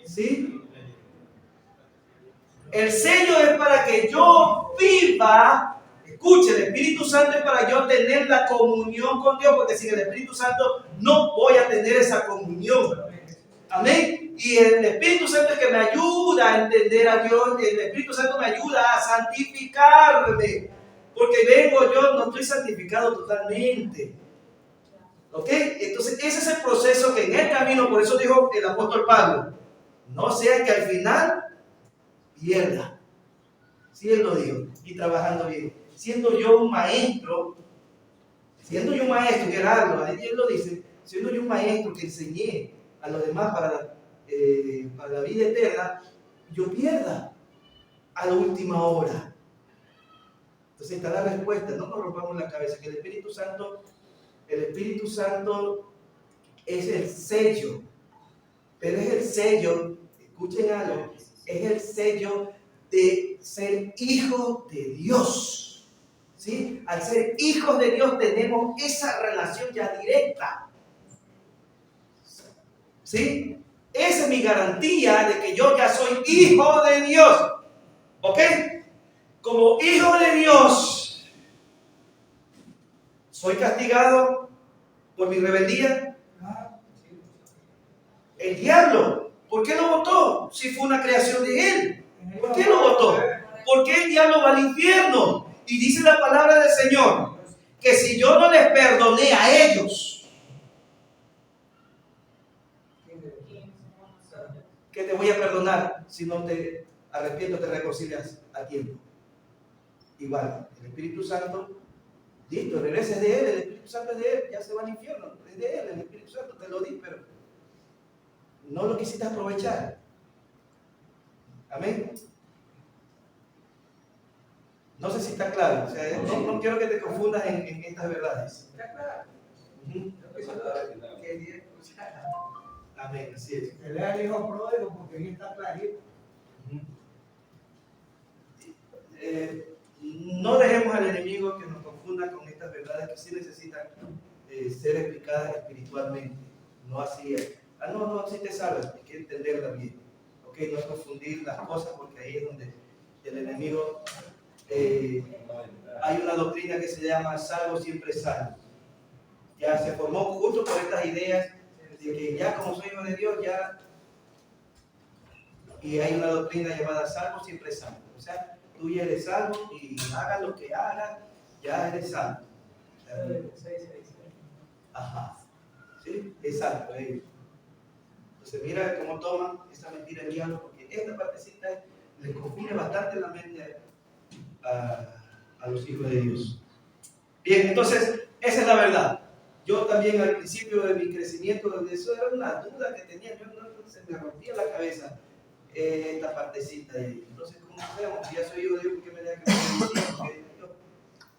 ¿Sí? El sello es para que yo viva. Escuche, el Espíritu Santo es para yo tener la comunión con Dios, porque sin el Espíritu Santo no voy a tener esa comunión. Amén. Y el Espíritu Santo es que me ayuda a entender a Dios. El Espíritu Santo me ayuda a santificarme. Porque yo no estoy santificado totalmente. ¿Ok? Entonces ese es el proceso que en el camino, por eso dijo el apóstol Pablo, no sea que al final pierda. Sí, él lo dijo. Y trabajando bien. Siendo yo un maestro, que era algo, él lo dice, siendo yo un maestro que enseñé a los demás para la vida eterna, yo pierda a la última hora. Entonces está la respuesta, no nos rompamos la cabeza, que el Espíritu Santo es el sello, pero es el sello, escuchen algo, es el sello de ser hijo de Dios. ¿Sí? Al ser hijos de Dios tenemos esa relación ya directa. ¿Sí? Esa es mi garantía de que yo ya soy hijo de Dios. ¿Ok? Como hijo de Dios, ¿soy castigado por mi rebeldía? El diablo, ¿por qué lo votó? Si fue una creación de él. ¿Por qué lo votó? ¿Por qué el diablo va al infierno? Y dice la palabra del Señor, que si yo no les perdoné a ellos, ¿qué te voy a perdonar si no te arrepiento, te reconcilias a tiempo? Igual, el Espíritu Santo, listo, regreses de él, el Espíritu Santo es de él, ya se va al infierno, es de él, el Espíritu Santo, te lo di, pero no lo quisiste aprovechar. Amén. No sé si está claro, o sea, no quiero que te confundas en estas verdades. ¿Está claro? Amén, así es. Que lea el hijo pródigo porque ahí está clarito. No dejemos al enemigo que nos confunda con estas verdades que sí necesitan ser explicadas espiritualmente. No así es. No, así te salvas, hay que entenderla bien. Ok, no es confundir las cosas porque ahí es donde el enemigo. Hay una doctrina que se llama salvo siempre salvo. Ya se formó justo por estas ideas de que ya como soy hijo de Dios, ya. Y hay una doctrina llamada salvo siempre salvo. O sea, tú ya eres salvo y hagas lo que hagas, ya eres salvo. Ajá. ¿Sí? Exacto. Entonces mira cómo toman esa mentira el diablo, porque esta partecita les confunde bastante la mente a los hijos de Dios. Bien, entonces esa es la verdad. Yo también al principio de mi crecimiento, eso era una duda que tenía, se me rompía la cabeza esta partecita. Entonces, ¿cómo hacemos? Si ya soy hijo de Dios, ¿por qué me deja que me bendiga?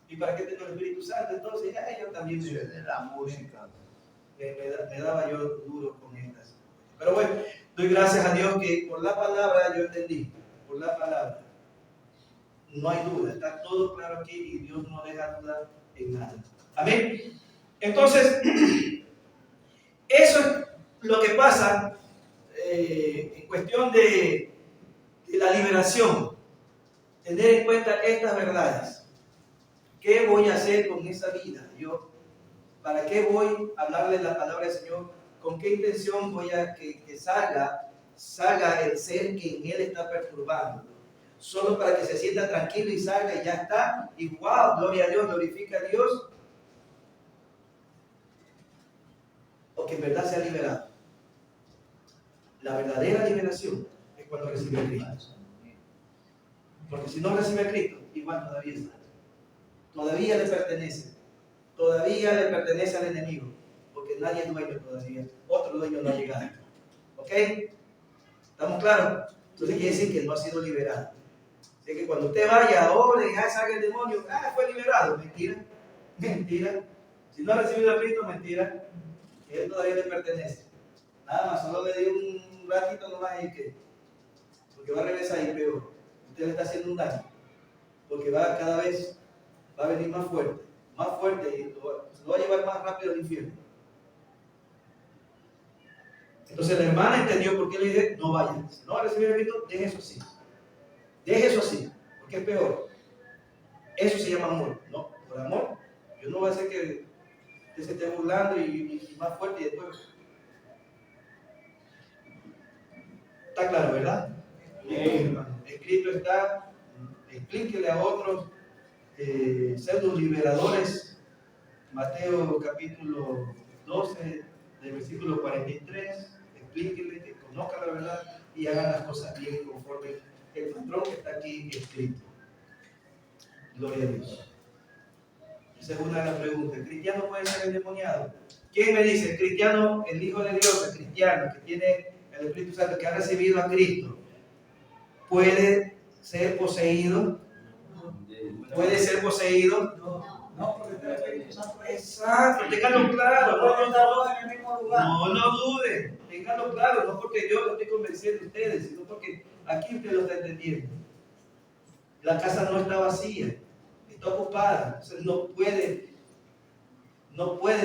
¿Y para qué tengo el Espíritu Santo? Entonces, yo también de la música. me daba yo duro con estas. Pero bueno, doy gracias a Dios que por la palabra yo entendí, por la palabra. No hay duda, está todo claro aquí y Dios no deja duda en nada. Amén. Entonces, eso es lo que pasa en cuestión de la liberación. Tener en cuenta estas verdades. ¿Qué voy a hacer con esa vida? ¿Para qué voy a hablarle la palabra del Señor? ¿Con qué intención voy a que salga el ser que en él está perturbando? Solo para que se sienta tranquilo y salga y ya está. Y wow, gloria a Dios, glorifica a Dios. O que en verdad sea liberado. La verdadera liberación es cuando recibe a Cristo. Porque si no recibe a Cristo, igual todavía está. Todavía le pertenece. Todavía le pertenece al enemigo. Porque nadie es dueño todavía. Otro dueño no ha llegado. ¿Ok? ¿Estamos claros? Entonces quiere decir que no ha sido liberado. Así que cuando usted vaya, ore, salga el demonio, fue liberado. Mentira. Mentira. Si no ha recibido a Cristo, mentira. Él todavía le pertenece. Nada más, solo le dio un ratito nomás y que. Porque va a regresar y peor. Usted le está haciendo un daño. Porque cada vez va a venir más fuerte y lo va a llevar más rápido al infierno. Entonces la hermana entendió por qué le dije, no vaya. Si no va a recibir a Cristo, deje eso así. Deje eso así, porque es peor. Eso se llama amor, ¿no? Por amor, yo no voy a hacer que usted se esté burlando y más fuerte y después. Está claro, ¿verdad? Bien, hermano. Escrito está, explíquele a otros, pseudo liberadores, Mateo capítulo 12, del versículo 43, explíquele que conozca la verdad y hagan las cosas bien conforme el patrón que está aquí escrito. Gloria a Dios. Esa es una de las preguntas. ¿El cristiano puede ser endemoniado? ¿Quién me dice? El cristiano, el Hijo de Dios, el cristiano que tiene el Espíritu Santo, que ha recibido a Cristo, puede ser poseído. Puede ser poseído. No, porque está el Espíritu Santo es. Exacto, ténganlo claro. No estamos en el mismo lugar. No lo duden, ténganlo claro, no porque yo lo estoy convenciendo a ustedes, sino porque aquí usted lo está entendiendo. La casa no está vacía, está ocupada, o sea, no puede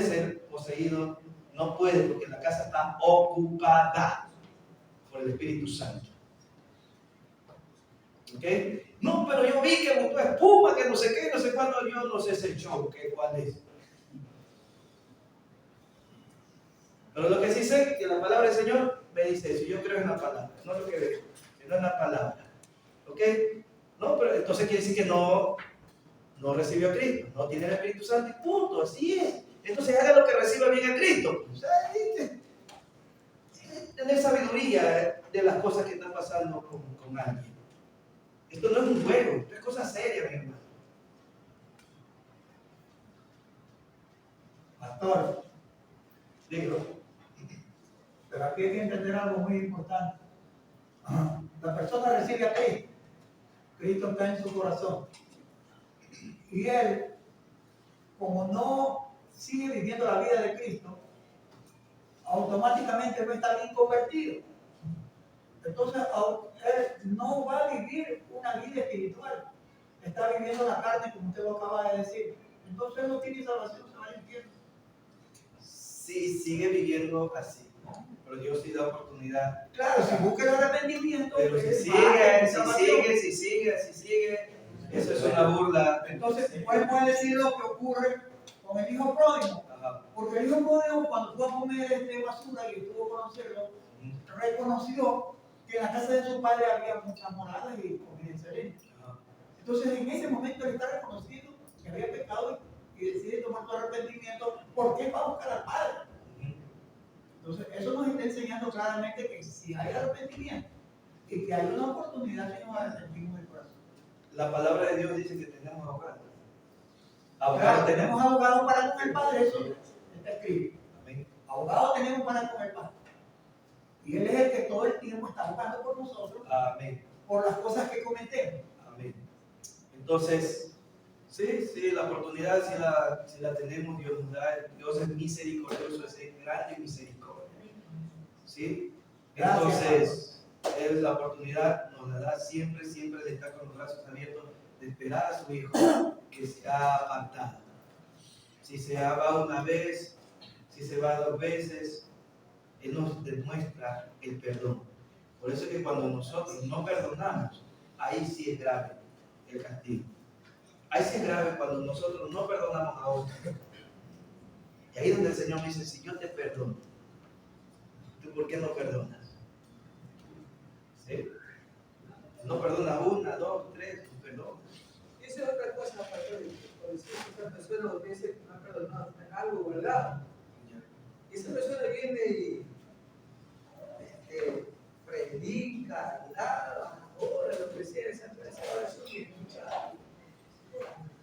ser poseído, no puede, porque la casa está ocupada por el Espíritu Santo. ¿Ok? No, pero yo vi que botó espuma, que no sé qué, no sé cuándo, yo no sé ese show, ¿cuál es? Pero lo que sí sé es que la palabra del Señor me dice eso. Yo creo en la palabra, no lo que veo, sino en la palabra. ¿Ok? No, pero entonces quiere decir que no recibió a Cristo, no tiene el Espíritu Santo y punto, así es. Entonces haga lo que reciba bien a Cristo. O sea, tener sabiduría de las cosas que están pasando con alguien. Esto no es un juego, esto es cosa seria, mi hermano. Pastor, Dígalo. pero aquí hay que entender algo muy importante. La persona recibe a Cristo. Cristo está en su corazón. Y él, como no sigue viviendo la vida de Cristo, automáticamente va a estar bien convertido. Entonces, él no va a vivir una vida espiritual. Está viviendo la carne, como usted lo acaba de decir. Entonces, él no tiene salvación, se va al infierno. Sí, sigue viviendo así. Pero Dios sí da oportunidad. Claro, si busca el arrepentimiento, Pero pues, si va, sigue, eso es una burla. Entonces, ¿cuál puede decir lo que ocurre con el hijo pródigo? Ajá. Porque el hijo pródigo, cuando fue a comer basura y estuvo a conocerlo, reconoció que en la casa de su padre había muchas moradas y comida excelente. Entonces, en ese momento él está reconociendo que había pecado y decide tomar su arrepentimiento porque va a buscar al padre. Entonces, eso nos está enseñando claramente que si hay arrepentimiento y que hay una oportunidad que nos arrepentimos del corazón. La palabra de Dios dice que tenemos abogados. Abogados Claro, tenemos. tenemos abogados para con el padre, eso está escrito. Amén. Abogados tenemos para con el padre. Y él es el que todo el tiempo está abogando por nosotros, Amén. por las cosas que cometemos. Amén. Entonces, Sí, la oportunidad si la tenemos, Dios nos da. Dios es misericordioso, es grande misericordia. ¿Sí? Entonces, Él la oportunidad nos la da siempre de estar con los brazos abiertos, de esperar a su Hijo que se ha apartado. Si se va una vez, si se va 2 veces, Él nos demuestra el perdón. Por eso es que cuando nosotros no perdonamos, ahí sí es grave el castigo. Ahí sí es grave cuando nosotros no perdonamos a otros. Y ahí es donde el Señor me dice, si yo te perdono, ¿tú por qué no perdonas? ¿Sí? No perdonas 1, 2, 3, tú perdonas. Esa es otra cosa, pastor. Por decir que esa persona dice que no ha perdonado algo, ¿verdad? Y esa persona viene y predica, alaba, ora, lo que sea, esa oración y escuchar.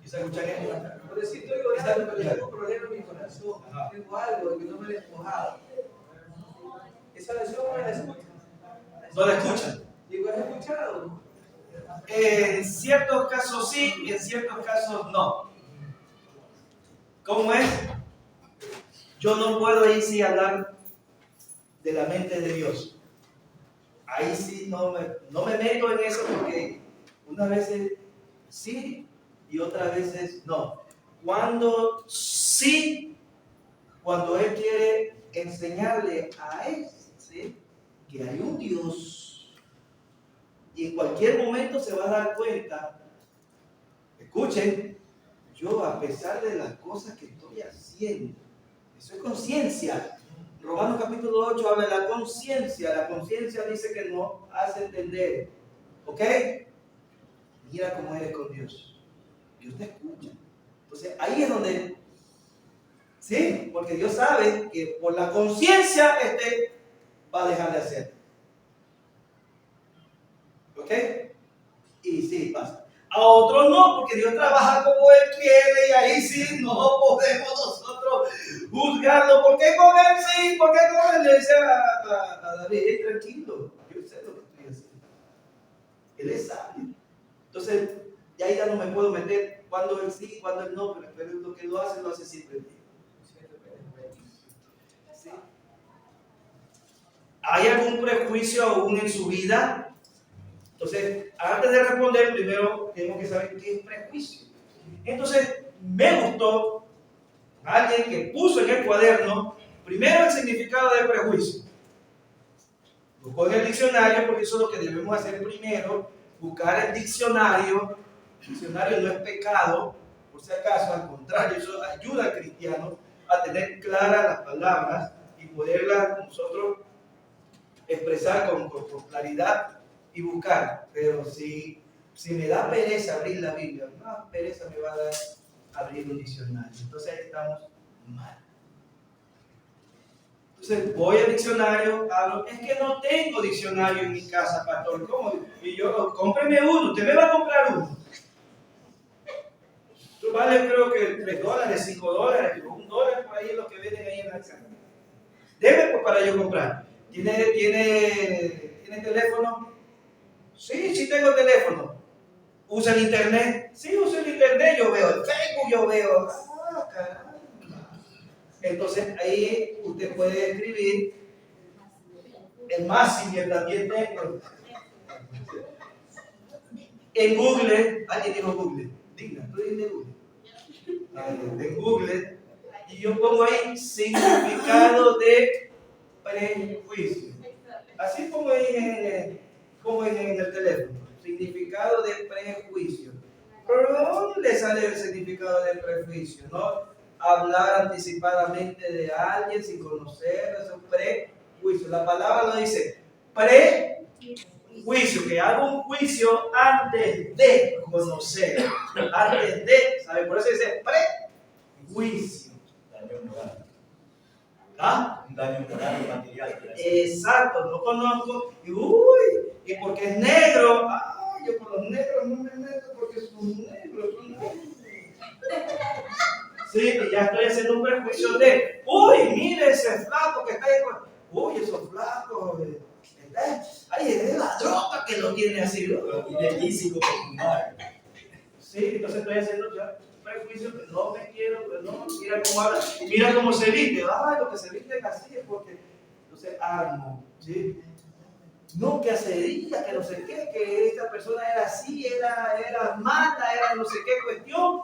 ¿Esa escucharía? Por decir, estoy orando, pero tengo un problema en mi corazón, tengo algo que no me he despojado. Esa oración no la escucha. ¿No la escuchan? Digo, ¿has escuchado? En ciertos casos sí y en ciertos casos no. ¿Cómo es? Yo no puedo ahí sí hablar de la mente de Dios. Ahí sí no me meto en eso porque unas veces sí y otras veces no. Cuando sí, cuando Él quiere enseñarle a él, ¿sí?, que hay un Dios y en cualquier momento se va a dar cuenta. Escuchen, yo a pesar de las cosas que estoy haciendo, eso es conciencia. Romanos capítulo 8 habla de la conciencia. La conciencia dice que nos hace entender. ¿Ok? Mira cómo eres con Dios. Dios te escucha. Entonces ahí es donde, sí, porque Dios sabe que por la conciencia va a dejar de hacer. ¿Ok? Y sí, pasa. A otros no, porque Dios trabaja como Él quiere y ahí sí no podemos nosotros juzgarlo. ¿Por qué con Él sí? ¿Por qué con Él? Le dice a David, hey, tranquilo, yo sé lo que estoy haciendo. Él es sabio. Entonces, ya no me puedo meter cuando Él sí, cuando Él no, pero lo que lo hace siempre bien. ¿Sí? ¿Hay algún prejuicio aún en su vida? Entonces, antes de responder, primero tenemos que saber qué es prejuicio. Entonces, me gustó alguien que puso en el cuaderno primero el significado de prejuicio. Buscó en el diccionario, porque eso es lo que debemos hacer primero, buscar el diccionario. El diccionario no es pecado, por si acaso, al contrario, eso ayuda al cristiano a tener claras las palabras y poderlas nosotros expresar con claridad y buscar. Pero si me da pereza abrir la Biblia, más pereza me va a dar abrir un diccionario. Entonces ahí estamos mal. Entonces voy al diccionario, hablo, es que no tengo diccionario en mi casa, pastor. ¿Cómo? Y yo, cómpreme uno, usted me va a comprar uno. Esto vale creo que $3, $5, $1 por ahí es lo que venden ahí en la casa. Debe pues para yo comprar. ¿Tiene teléfono? Sí tengo teléfono. ¿Usa el internet? Sí, uso el internet, yo veo el Facebook, yo veo. Ah, caramba. Entonces ahí usted puede escribir el Messenger también tengo. En Google, alguien dijo Google. Digna, tú dijiste Google. En Google, y yo pongo ahí significado de prejuicio. Así pongo ahí en el teléfono, significado de prejuicio. Pero ¿dónde sale el significado de prejuicio? ¿No? Hablar anticipadamente de alguien sin conocerlo, eso es prejuicio. La palabra lo dice, prejuicio, que hago un juicio antes de conocer, antes de, ¿sabe? Por eso dice prejuicio. Daño moral. ¿Ah? Un daño moral y material. Exacto, no conozco, y porque es negro, yo por los negros no me meto porque son negros, Sí, y ya estoy haciendo un prejuicio de, mire ese flaco que está ahí, esos flacos, es la droga que lo tiene así, Pero tiene físico por fumar. Sí, entonces estoy haciendo ya prejuicio, que no me quiero, que no, mira cómo habla, mira cómo se viste, lo que se viste es así, es porque, entonces, no, ¿sí? No, que acería, que no sé qué, que esta persona era así, era mala, era no sé qué cuestión.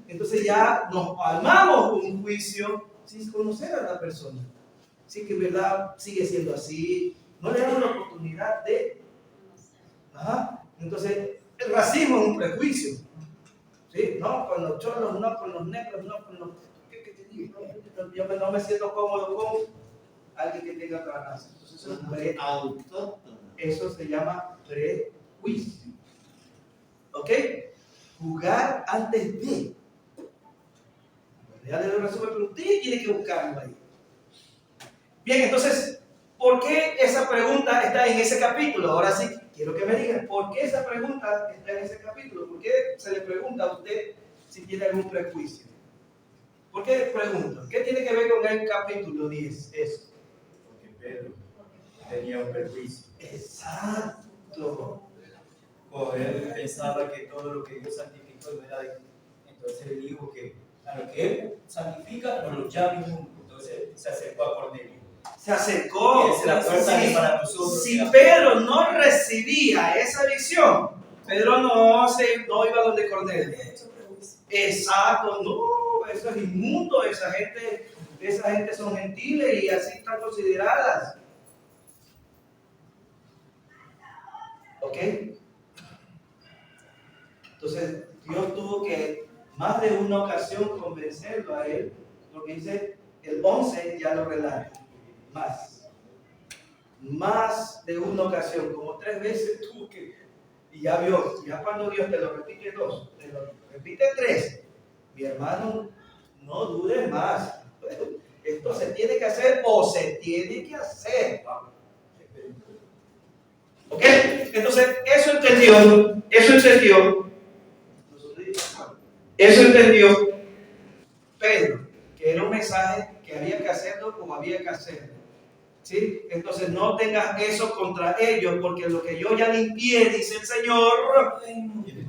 Entonces ya nos armamos un juicio sin conocer a la persona. Sí, que en verdad sigue siendo así. No le damos la oportunidad de... Entonces, el racismo es un prejuicio. ¿Sí? No, con los cholos, no con los negros, no con los... ¿Qué te digo? Yo no me siento cómodo con alguien que tenga otra raza. Entonces, eso se llama prejuicio. ¿Ok? Jugar antes de. Ya le doy un resumen, pero usted tiene que buscarlo ahí. Bien, entonces, ¿por qué esa pregunta está en ese capítulo? Ahora sí, quiero que me digan, ¿por qué esa pregunta está en ese capítulo? ¿Por qué se le pregunta a usted si tiene algún prejuicio? ¿Por qué pregunto? ¿Qué tiene que ver con el capítulo 10? Eso. Porque Pedro tenía un prejuicio. Exacto. O él pensaba que todo lo que Dios santificó no era de él. Entonces él dijo que a lo que él santifica no lo llame mundo. Entonces se acercó a Cornelio. Se acercó. Es la fuerza para nosotros. Si Pedro no recibía esa visión, Pedro no iba donde Cornelio. Exacto, no, eso es inmundo, esa gente son gentiles y así están consideradas. ¿Ok? Entonces, Dios tuvo que más de una ocasión convencerlo a él, porque dice, el 11 ya lo relata, más de una ocasión, como 3 veces tuvo que, y ya vio, ya cuando Dios te lo repite 2, te lo repite 3, mi hermano, no dudes más, esto se tiene que hacer o se tiene que hacer. ¿Ok? Entonces, eso entendió Pedro, que era un mensaje que había que hacerlo como había que hacerlo. ¿Sí? Entonces no tengas eso contra ellos, porque lo que yo ya limpié, dice el Señor,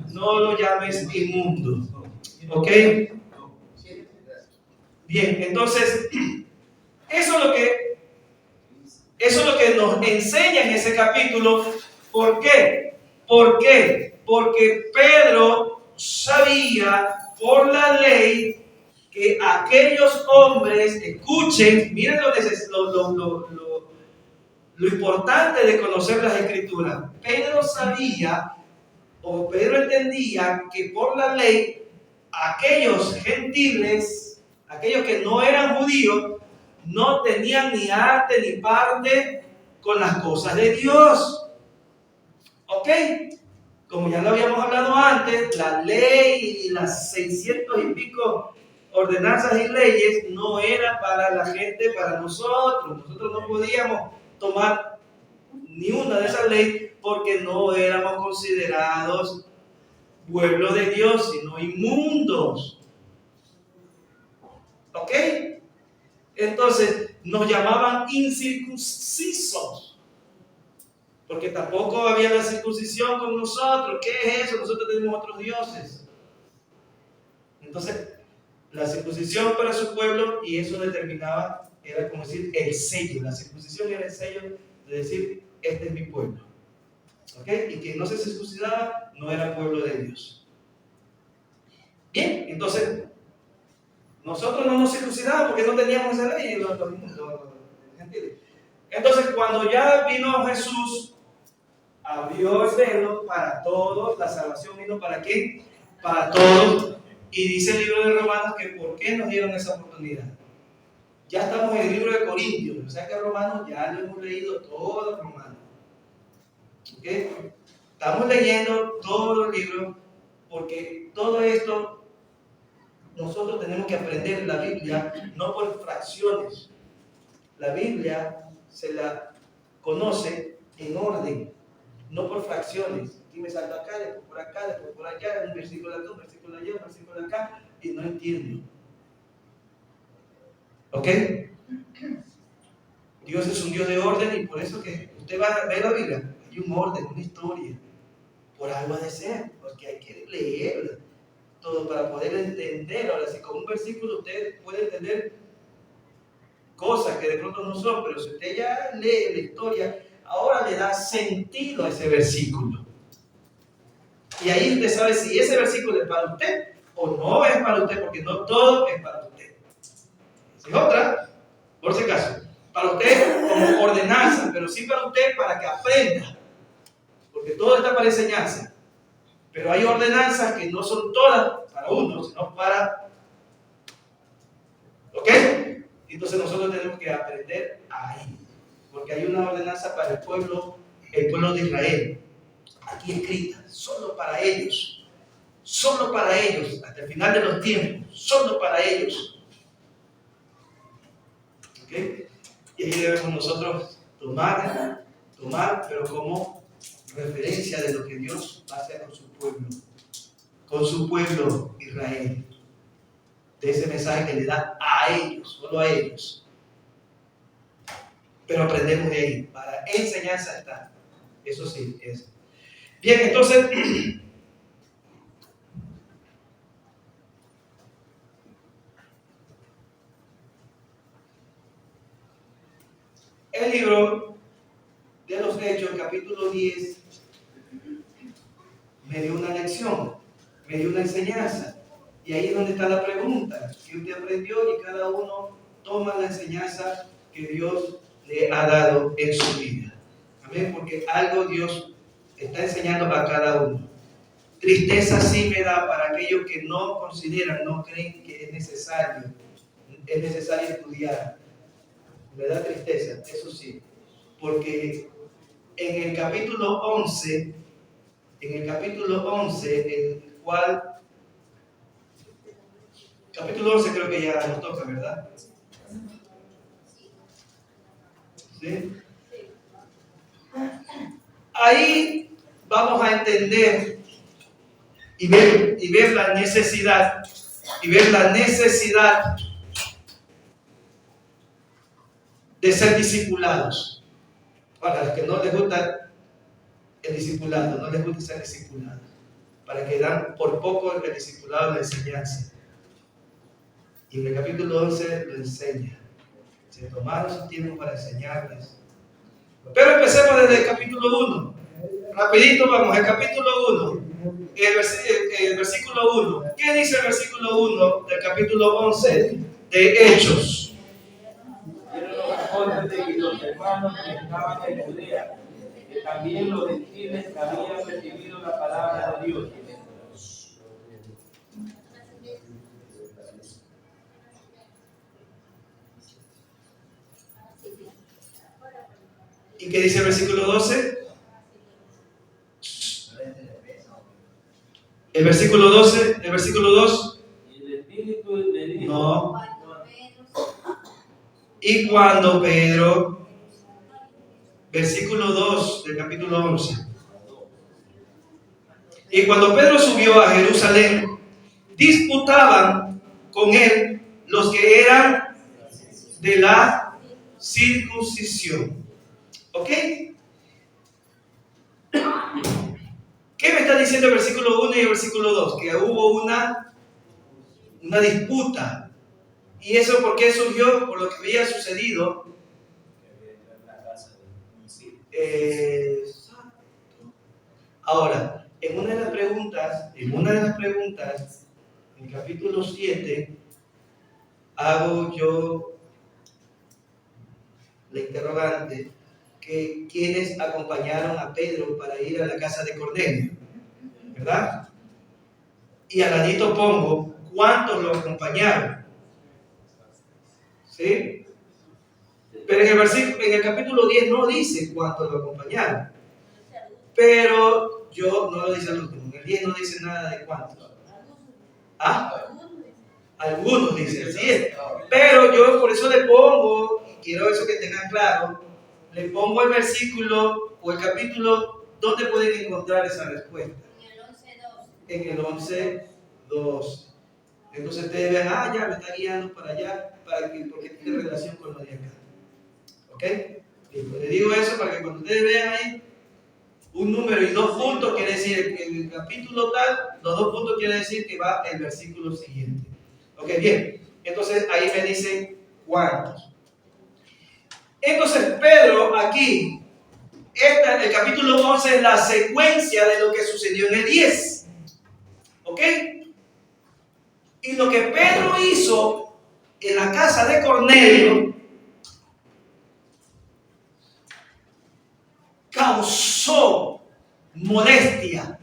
no lo llames inmundo. ¿Ok? Bien, entonces, eso es lo que nos enseña en ese capítulo. ¿Por qué? Porque Pedro sabía por la ley que aquellos hombres, escuchen, miren lo importante de conocer las Escrituras. Pedro sabía, o Pedro entendía que por la ley, aquellos gentiles, aquellos que no eran judíos, no tenían ni arte ni parte con las cosas de Dios. ¿Ok? Como ya lo habíamos hablado antes, la ley y las 600 y pico ordenanzas y leyes no eran para la gente, para nosotros. Nosotros no podíamos tomar ni una de esas leyes porque no éramos considerados pueblo de Dios, sino inmundos. ¿Ok? Entonces nos llamaban incircuncisos, porque tampoco había la circuncisión con nosotros. ¿Qué es eso? Nosotros tenemos otros dioses. Entonces, la circuncisión para su pueblo, y eso determinaba, era como decir el sello. La circuncisión era el sello de decir, este es mi pueblo. ¿Ok? Y quien no se circuncidaba no era pueblo de Dios. Bien, entonces, nosotros no nos circuncidábamos porque no teníamos esa ley, los gentiles. Entonces, cuando ya vino Jesús, abrió el velo para todos, la salvación vino ¿para quién? Para todos. Y dice el libro de Romanos que ¿por qué nos dieron esa oportunidad? Ya estamos en el libro de Corintios, o sea que Romanos ya lo hemos leído todo Romanos. ¿Okay? Estamos leyendo todo el libro porque todo esto nosotros tenemos que aprender la Biblia no por fracciones. La Biblia se la conoce en orden, no por fracciones. Aquí me salto acá, después por acá, después por allá, un versículo acá, un versículo allá, un versículo acá, y no entiendo. ¿Ok? Dios es un Dios de orden y por eso que usted va a ver la Biblia, hay un orden, una historia. Por algo ha de ser, porque hay que leerla. todo para poder entender. Ahora, si con un versículo usted puede entender cosas que de pronto no son, pero si usted ya lee la historia, ahora le da sentido a ese versículo. Y ahí usted sabe si ese versículo es para usted o no es para usted, porque no todo es para usted. Si es otra, por si acaso, para usted como ordenanza, pero sí para usted para que aprenda, porque todo está para enseñanza. Pero hay ordenanzas que no son todas para uno, sino para... ¿Ok? Entonces nosotros tenemos que aprender ahí, porque hay una ordenanza para el pueblo de Israel, aquí escrita, solo para ellos, hasta el final de los tiempos, solo para ellos. ¿Ok? Y ahí debemos nosotros tomar, pero como referencia de lo que Dios va a hacer con su pueblo Israel, de ese mensaje que le da a ellos, solo a ellos. Pero aprendemos de ahí, para enseñanza está, eso sí es. Bien, entonces, el libro de los Hechos, capítulo 10, me dio una lección, me dio una enseñanza. Y ahí es donde está la pregunta, que usted aprendió y cada uno toma la enseñanza que Dios le ha dado en su vida. Amén, porque algo Dios está enseñando a cada uno. Tristeza sí me da para aquellos que no consideran, no creen que es necesario estudiar. Me da tristeza, eso sí, porque en el capítulo 11, el cual, capítulo 11 creo que ya nos toca, ¿verdad? ¿Sí? Ahí vamos a entender y ver la necesidad, de ser discipulados. Para los que no les gusta el discipulado, no les gusta ser discipulados, para que dan por poco el discipulado de enseñanza. Y en el capítulo 11 lo enseña. Se tomaron su tiempo para enseñarles. Pero empecemos desde el capítulo 1. Rapidito vamos, el capítulo 1. El versículo 1. ¿Qué dice el versículo 1 del capítulo 11 de Hechos? Eran los apóstoles y los hermanos que estaban en Judea, que también los gentiles que habían recibido la palabra de Dios. ¿Y qué dice el versículo 12? El versículo 12, el versículo 2. Y el Espíritu le dijo, No. Y cuando Pedro, versículo 2 del capítulo 11. Y cuando Pedro subió a Jerusalén, disputaban con él los que eran de la circuncisión. ¿Ok? ¿Qué me está diciendo el versículo 1 y el versículo 2? Que hubo una disputa. ¿Y eso por qué surgió? Por lo que había sucedido. Ahora, en una de las preguntas, en el capítulo 7, hago yo la interrogante, que quienes acompañaron a Pedro para ir a la casa de Cornelio, ¿verdad? Y al ladito pongo cuántos lo acompañaron, ¿sí? Pero en el capítulo 10 no dice cuántos lo acompañaron, pero yo no lo dice al último, en el 10 no dice nada de cuántos. ¿Ah? Algunos dicen, así es. Pero yo por eso le pongo, y quiero eso que tengan claro, le pongo el versículo o el capítulo donde pueden encontrar esa respuesta. En el 11:2. Entonces ustedes vean, ya me está guiando para allá, porque tiene relación con lo de acá. ¿Ok? Le digo eso para que cuando ustedes vean ahí, un número y 2 puntos quiere decir que el capítulo tal, los 2 puntos quiere decir que va el versículo siguiente. Ok, bien. Entonces ahí me dice cuántos. Entonces Pedro aquí, el capítulo 11 es la secuencia de lo que sucedió en el 10. ¿Ok? Y lo que Pedro hizo en la casa de Cornelio causó molestia.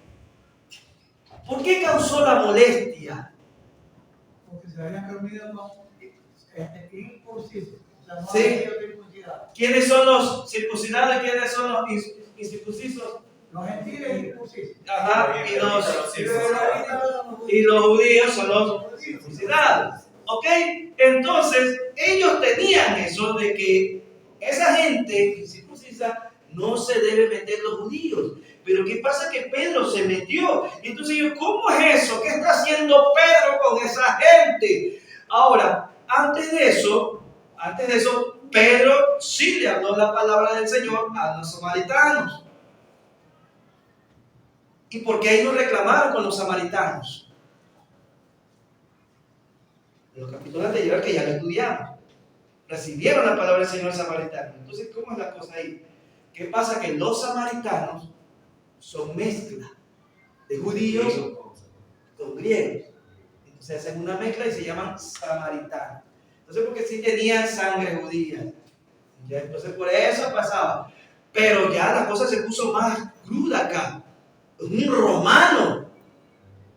¿Por qué causó la molestia? Porque se habían reunido con incircuncisos. No Sí. había sido circuncidados. ¿Quiénes son los circuncidados y quiénes son los incircuncisos? Los gentiles incircuncisos. Ajá, Y y los judíos son los circuncidados. ¿Ok? Entonces, ellos tenían eso de que esa gente incircuncisa no se debe meter los judíos. Pero ¿qué pasa? Que Pedro se metió. Entonces yo, ¿cómo es eso? ¿Qué está haciendo Pedro con esa gente? Ahora, antes de eso, Pedro sí le habló la palabra del Señor a los samaritanos. ¿Y por qué ellos reclamaron con los samaritanos? En los capítulos anteriores que ya lo estudiamos. Recibieron la palabra del Señor samaritano. Entonces, ¿cómo es la cosa ahí? ¿Qué pasa? Que los samaritanos son mezcla de judíos con griegos. Entonces hacen una mezcla y se llaman samaritanos. Entonces, porque sí tenían sangre judía. ¿Ya? Entonces, por eso pasaba. Pero ya la cosa se puso más cruda acá. Es un romano.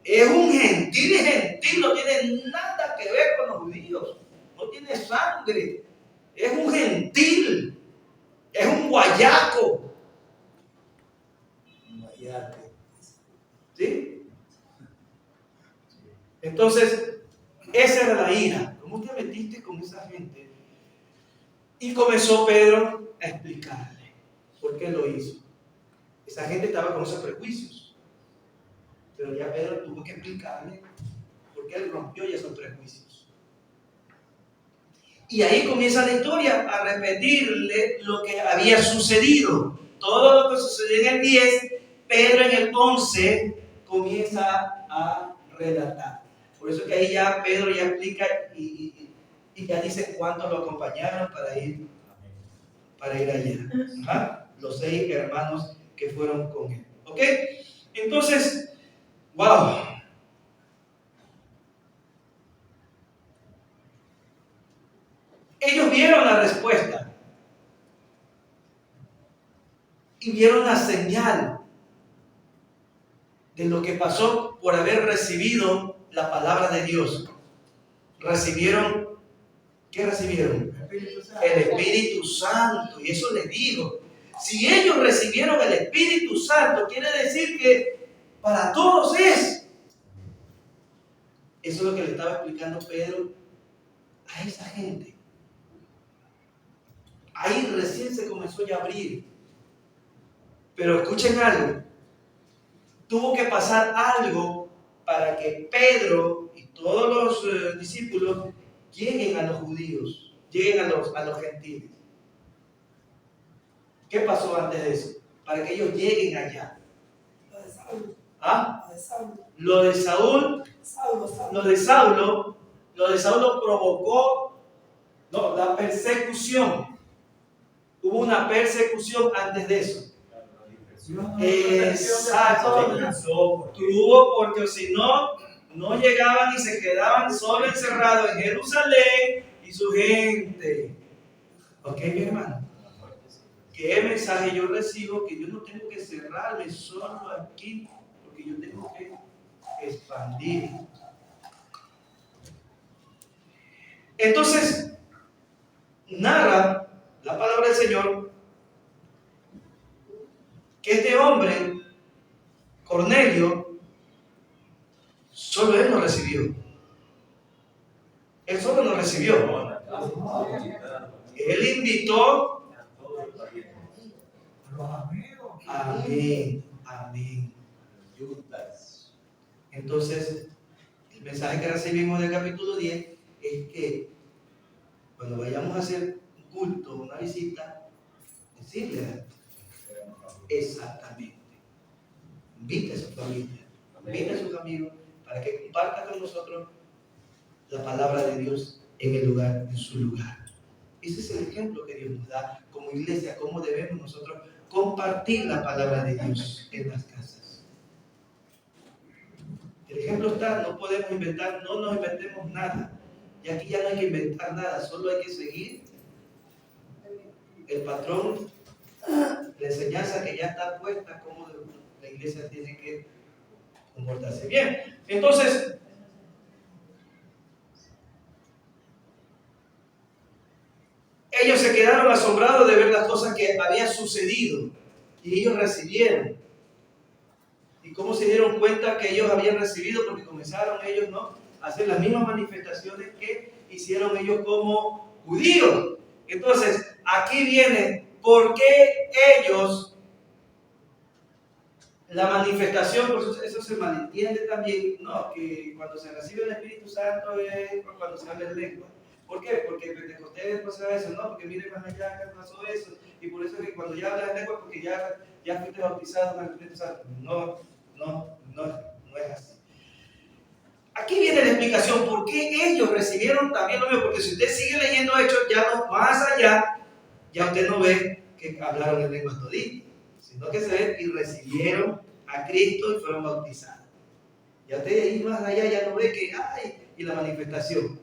Es un gentil y gentil. No tiene nada que ver con los judíos. No tiene sangre. Es un gentil. Es un guayaco. ¿Sí? Entonces, esa era la ira. ¿Cómo te metiste con esa gente? Y comenzó Pedro a explicarle por qué lo hizo. Esa gente estaba con esos prejuicios. Pero ya Pedro tuvo que explicarle por qué él rompió ya esos prejuicios. Y ahí comienza la historia a repetirle lo que había sucedido. Todo lo que sucedió en el 10, Pedro en el 11 comienza a relatar. Por eso que ahí ya Pedro ya explica y ya dice cuántos lo acompañaron para ir allá. Ajá. Los 6 hermanos que fueron con él. ¿Ok? Entonces, wow. Ellos vieron la respuesta y vieron la señal de lo que pasó por haber recibido la palabra de Dios. Recibieron, ¿qué recibieron? El Espíritu Santo. Y eso les digo. Si ellos recibieron el Espíritu Santo, quiere decir que para todos es. Eso es lo que le estaba explicando Pedro a esa gente. Ahí recién se comenzó ya a abrir. Pero escuchen algo. Tuvo que pasar algo para que Pedro y todos los discípulos lleguen a los judíos, lleguen a los gentiles. ¿Qué pasó antes de eso? Para que ellos lleguen allá. Lo de Saulo. ¿Ah? Lo de Saulo. Lo de Saúl, lo de Saulo provocó la persecución. Hubo una persecución antes de eso. Exacto. Tuvo, porque si no, no llegaban y se quedaban solo encerrados en Jerusalén y su gente. ¿Ok, mi hermano? ¿Qué mensaje yo recibo? Que yo no tengo que cerrarme solo aquí, porque yo tengo que expandir. Entonces, narra la palabra del Señor que este hombre, Cornelio, solo él no recibió. Él solo no recibió. Él invitó. Amén, amén. Entonces, el mensaje que recibimos del capítulo 10 es que cuando vayamos a hacer un culto, una visita, decirle exactamente. invite a su familia, invite a sus amigos para que compartan con nosotros la palabra de Dios en su lugar. Ese es el ejemplo que Dios nos da como iglesia, cómo debemos nosotros compartir la palabra de Dios en las casas. El ejemplo está, no podemos inventar, no nos inventemos nada. Y aquí ya no hay que inventar nada, solo hay que seguir el patrón, la enseñanza que ya está puesta, cómo la iglesia tiene que comportarse. Bien, entonces, ellos se quedaron asombrados de ver las cosas que habían sucedido y ellos recibieron. ¿Y cómo se dieron cuenta que ellos habían recibido? Porque comenzaron ellos, ¿no?, a hacer las mismas manifestaciones que hicieron ellos como judíos. Entonces, aquí viene por qué ellos, la manifestación, por eso se malentiende también, no, que cuando se recibe el Espíritu Santo es cuando se habla en lengua. ¿Por qué? Porque Pentecostés pasó eso, no, porque mire más allá que pasó eso, y por eso es que cuando ya hablas en lengua, porque ya fuiste bautizado en el Espíritu Santo. No es así. Aquí viene la explicación por qué ellos recibieron también lo mismo, porque si usted sigue leyendo Hechos, ya no, más allá, ya usted no ve que hablaron en lenguas toditas, sino que se ve y recibieron a Cristo y fueron bautizados. Ya usted ahí más allá ya no ve que y la manifestación.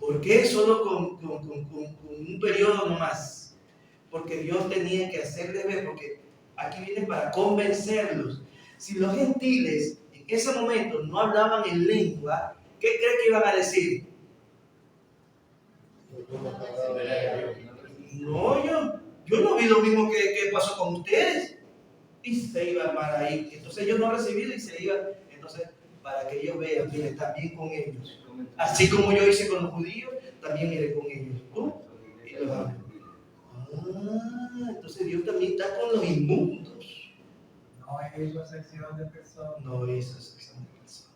¿Por qué solo con un periodo nomás? Porque Dios tenía que hacerles ver, porque aquí viene para convencerlos. Si los gentiles en ese momento no hablaban en lengua, ¿qué cree que iban a decir? No, yo no vi lo mismo que pasó con ustedes. Y se iban para ahí. Entonces ellos no recibieron y se iban. Entonces, para que ellos vean, miren, también con ellos. Así como yo hice con los judíos, también miré con ellos. ¿Cómo? Y los hablo. Entonces Dios también está con los inmundos. No es excepción de personas. No es excepción de personas.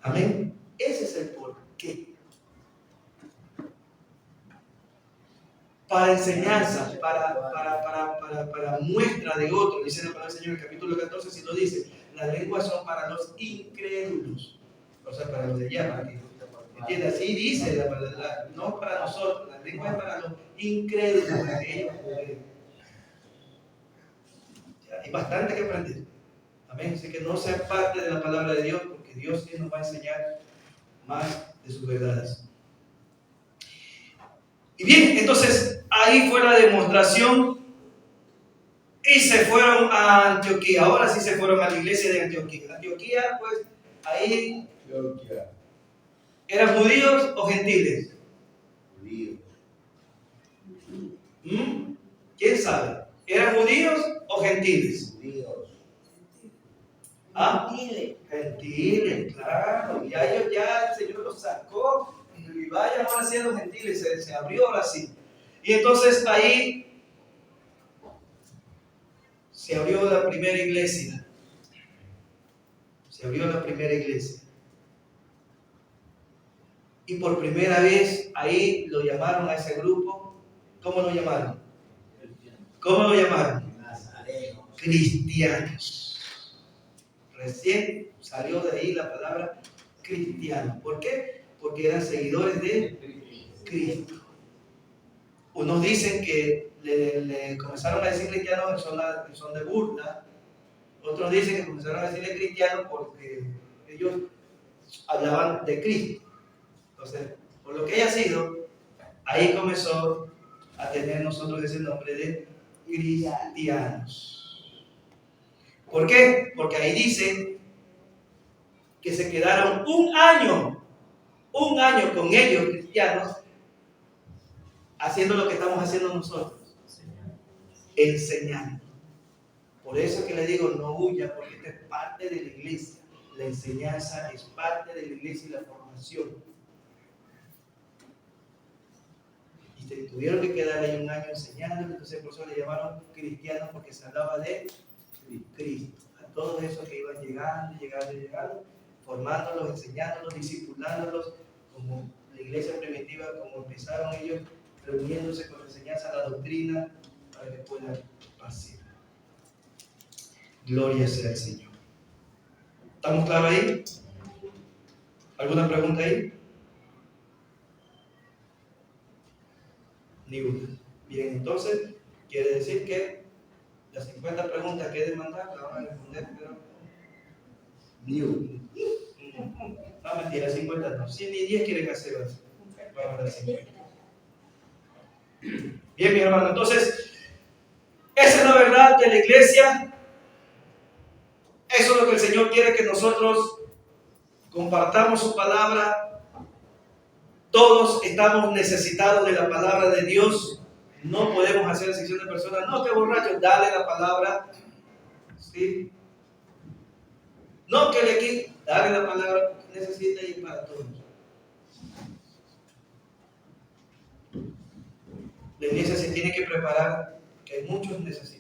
Amén. Ese es el porqué. Para enseñanza, para muestra de otro, dice la palabra del Señor en el capítulo 14, si lo dice, las lenguas son para los incrédulos, o sea, para los de allá, para que entiendan, así dice la palabra, no para nosotros, la lengua es para los incrédulos, para que ellos puedan. Hay bastante que aprender, amén, así que no sea parte de la palabra de Dios, porque Dios sí nos va a enseñar más de sus verdades. Y bien, entonces ahí fue la demostración y se fueron a Antioquía. Ahora sí se fueron a la iglesia de Antioquía. Antioquía, pues ahí eran judíos o gentiles. ¿Quién sabe? ¿Eran judíos o gentiles? Gentiles, claro. Ya el Señor los sacó. Y vayan ahora sí a los gentiles, se abrió ahora sí. Y entonces ahí se abrió la primera iglesia. Y por primera vez ahí lo llamaron a ese grupo. ¿Cómo lo llamaron? Cristianos. Recién salió de ahí la palabra cristiano. ¿Por qué? Porque eran seguidores de Cristo. Unos dicen que le comenzaron a decir cristianos en son de burla. Otros dicen que comenzaron a decirle cristianos porque ellos hablaban de Cristo. Entonces, por lo que haya sido, ahí comenzó a tener nosotros ese nombre de cristianos. ¿Por qué? Porque ahí dice que se quedaron un año con ellos, cristianos, haciendo lo que estamos haciendo nosotros, enseñando. Por eso que le digo, no huya, porque esta es parte de la iglesia. La enseñanza es parte de la iglesia y la formación. Y se tuvieron que quedar ahí un año enseñando, entonces por eso le llamaron cristianos, porque se hablaba de Cristo. A todos esos que iban llegando, formándolos, enseñándolos, discipulándolos, como la iglesia primitiva, como empezaron ellos reuniéndose con la enseñanza, la doctrina, para que puedan participar. Gloria sea al Señor. ¿Estamos claros ahí? ¿Alguna pregunta ahí? Ni una. Bien, entonces, quiere decir que las 50 preguntas que he de mandar las van a responder, pero ni una. No, mentira, 50 no. Si ni 10 quieren hacer eso, van a dar 50. Bien, mi hermano, entonces, esa es la verdad de la iglesia. Eso es lo que el Señor quiere que nosotros compartamos su palabra. Todos estamos necesitados de la palabra de Dios. No podemos hacer excepción de personas. No, que borracho, dale la palabra. ¿Sí? No, que le quite, dale la palabra que necesita y para todos. La iglesia se tiene que preparar, que hay muchos necesitados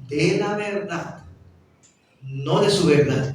de la verdad, no de su verdad.